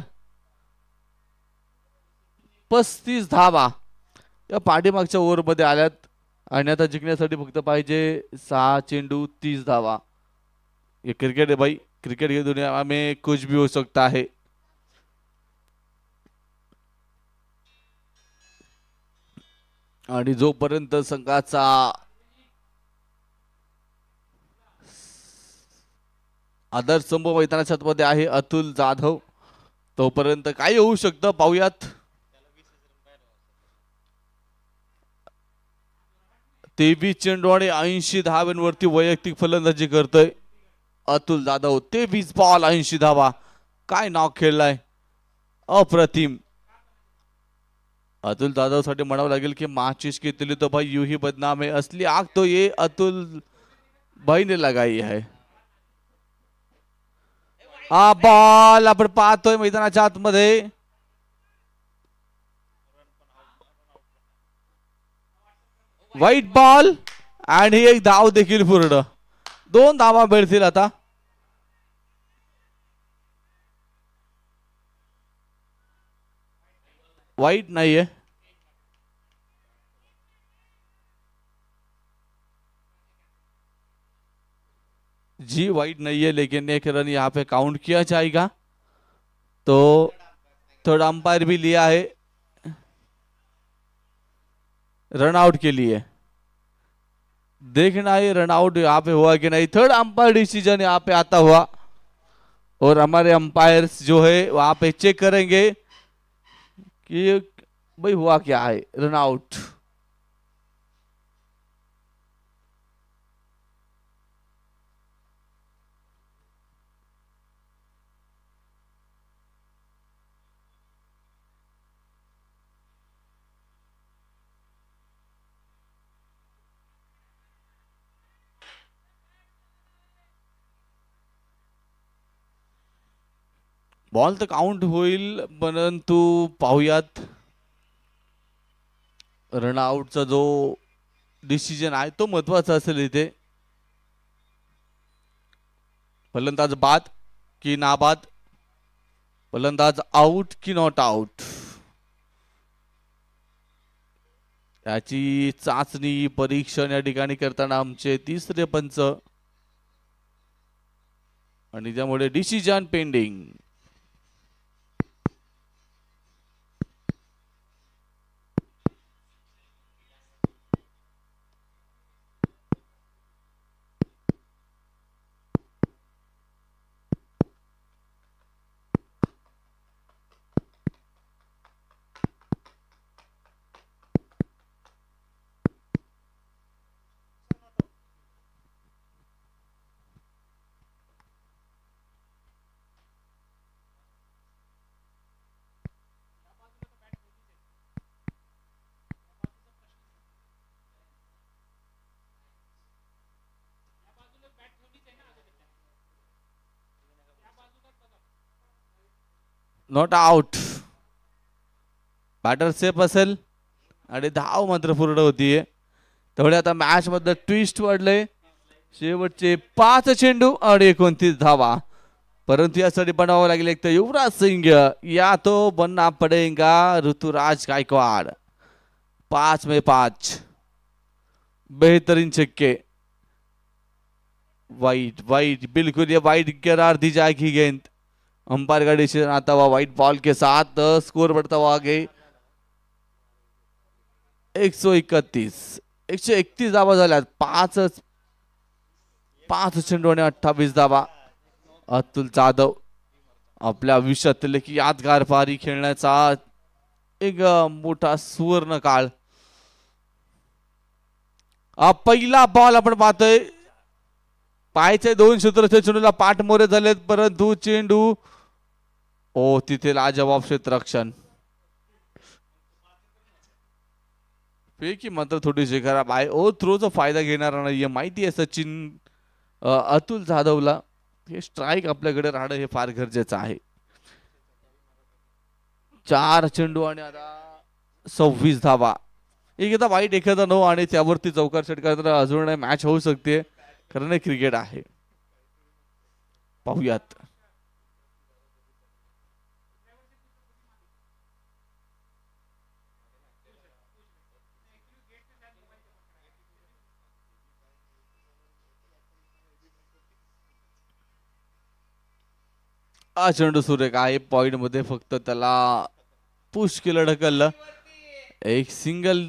35 धावा या पाठीमागच्या ओव्हरमध्ये आल्यात. आणि आता जिंकण्यासाठी फक्त पाहिजे 6 चेंडू 30 धावा. ये क्रिकेट है भाई. क्रिकेट की दुनिया में कुछ भी हो सकता है. आणि जोपर्यंत संघाचा आदर्शस्तंभ मैदानाच्या आतमध्ये आहे अतुल जाधव तोपर्यंत काय होऊ शकतं पाहूयात. 23 चेंडू आणि 80 धावांवरती वैयक्तिक फलंदाजी करतोय अतुल जाधव. 23 बॉल 80 धावा. काय नाव खेळलाय अप्रतिम. अतुल जाधव साठी म्हणावं लागेल की माचिस की तिली तो भाई यूं ही बदनाम है. असली आग तो ये अतुल भाई ने लगाई है. हा बॉल आपण पाहतोय मैदानाच्या आतमध्ये. व्हाईट बॉल आणि एक धाव देखील पूर्ण. 2 धावा मिळतील आता. वाईट नाहीये. जी वाइड नहीं है, लेकिन एक रन यहाँ पे काउंट किया जाएगा। तो थर्ड अंपायर भी लिया है रन आउट के लिए। देखना है रन आउट यहाँ पे हुआ कि नहीं। थर्ड अंपायर डिसीजन यहाँ पे आता हुआ और हमारे अंपायर्स जो है वहां पे चेक करेंगे कि भाई हुआ क्या है। Run out. बॉल तर काउंट होईल, परंतु पाहूयात रन आउटचा जो डिसिजन आहे तो महत्वाचा असेल इथे। फलंदाज बाद की नाबाद, फलंदाज आउट की नॉट आउट, याची चाचणी परीक्षण या ठिकाणी करताना आमचे तिसरे पंच आणि त्यामुळे decision pending. Not out, batter safe असेल आणि धाव मात्र पूर्ण होतीये। तेवढे आता मॅच मध्ये ट्विस्ट वाढले। शेवटचे 5 चेंडू आणि 29 धावा, परंतु यासाठी बनावं लागेल एक तर युवराज सिंग या तो बनना पडेगा ऋतुराज गायकवाड। 5 में 5 बेहतरीन छक्के। वाइड वाइड बिल्कुल ये वाइड करार दी जाएगी गेंद। अंपायर का डिसीजन आता हुआ व्हाइट बॉल के साथ स्कोर बढ़ता हुआ आगे 131 धावा झाल्यात। 5 चेंडू आणि 28 धावा। अतुल जाधव आपल्या आयुष्यातील एक यादगार पारी खेळण्याचा एक मोठा सुवर्ण काळ। पहिला बॉल आपण पाहतोय, पायचे 2 क्षेत्राच्या चेंडूला पाठ मोरे झालेत, परंतु चेंडू तिथे लाजवाब क्षेत्ररक्षण। पैकी मात्र थोडीशी खराब आहे। थ्रोचा फायदा घेणारा नाहीये, माहिती आहे सचिन अतुल जाधवला। हे स्ट्राइक आपल्याकडे राहणं हे फार गरजेचं आहे। 4 चेंडू आणि आता 26 धावा। एखादा वाईट एखादा नो आणि त्यावरती चौकार षटकार तर अजून मॅच होऊ शकते, कारण हे क्रिकेट आहे। पाहूयात चेंडू सुरेख आहे। पॉइंट मध्ये फक्त त्याला पुश केलं, ढकललं। एक सिंगल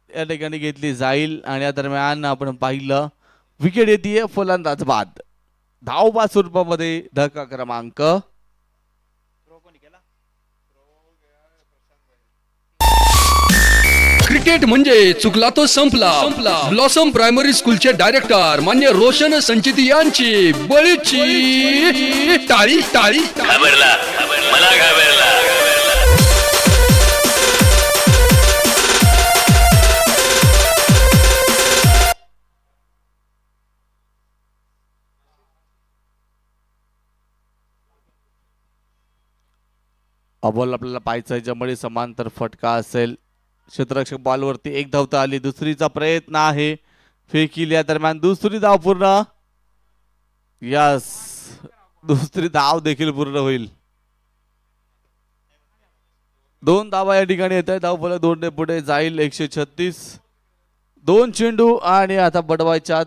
या ठिकाणी घेतली जाईल आणि या दरम्यान आपण पाहिलं विकेट येते फलंदाज बाद। धावबाद स्वरूपामध्ये धक्का क्रमांक क्रिकेट म्हणजे चुकला तो संपला। ब्लॉसम प्रायमरी स्कूलचे डायरेक्टर मान्य रोशन संचित यांची बळीची टाळी टाळी। घाबरला मला घाबरला। बॉल आपल्याला पाहायचा आहे, ज्यामुळे समांतर फटका असेल। क्षेत्ररक्षक बॉलवरती एक धावता आली, दुसरीचा प्रयत्न आहे। फेकील या दरम्यान दुसरी धाव पूर्ण। यस, दुसरी धाव देखील पूर्ण होईल। 2 धावा या ठिकाणी येत आहे। धाव फलक 2 ने पुढे जाईल। 136 2 चेंडू आणि आता बडवायच्या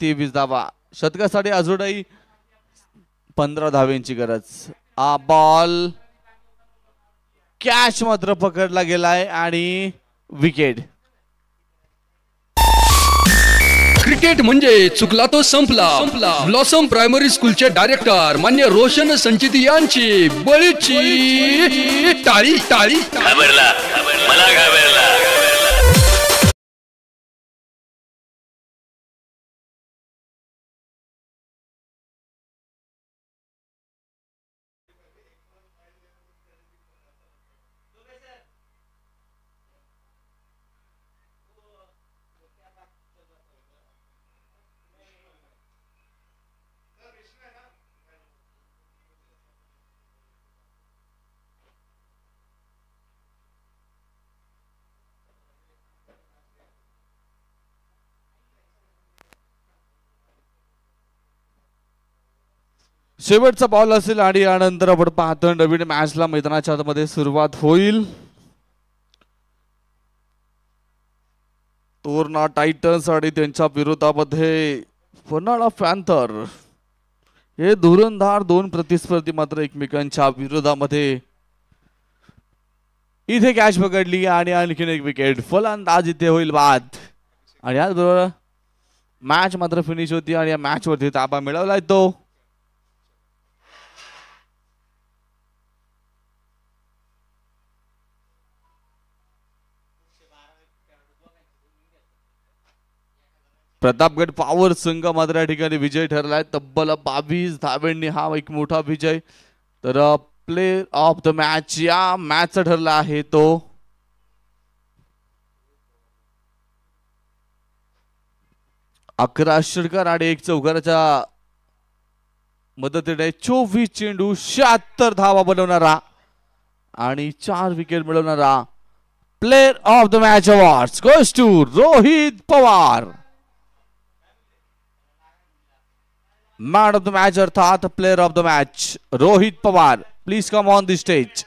23 धावा। शतकासाठी अजूनही 15 धावेंची गरज. हा बॉल कॅच मात्र पकडला गेलाय आणि विकेट. क्रिकेट म्हणजे चुकला तो संपला. ब्लॉसम प्रायमरी स्कूलचे डायरेक्टर मान्य रोशन संचित यांची बळीची टाळी टाळी. घाबरला मला घाबरला. शेवटचा बॉल असेल आणि यानंतर आपण पाहतो नवीन मॅचला मैदानाच्या आतमध्ये सुरुवात होईल. तोरणा टायटन्स आणि त्यांच्या विरोधामध्ये पन्हाळा पॅन्थर. हे धुरंधार दोन प्रतिस्पर्धी मात्र एकमेकांच्या विरोधामध्ये. इथे कॅच पकडली आणि आणखीन एक विकेट. फलंदाज इथे होईल बाद आणि याचबरोबर मॅच मात्र फिनिश होती आणि या मॅच वरती ताबा मिळवलाय तो. प्रतापगड पॉवर संघ मात्र या ठिकाणी विजय ठरलाय. तब्बल 22 धावेंनी हा एक मोठा विजय. तर प्लेयर ऑफ द मॅच या मॅचचा ठरला आहे तो अकरा षटकार आणि एक चौकाराच्या मदतीने 24 चेंडू 76 धावा बनवणारा आणि 4 विकेट मिळवणारा player of the match award goes to Rohit Pawar. Man of the match अर्थात player of the match Rohit Pawar. Please come on the stage.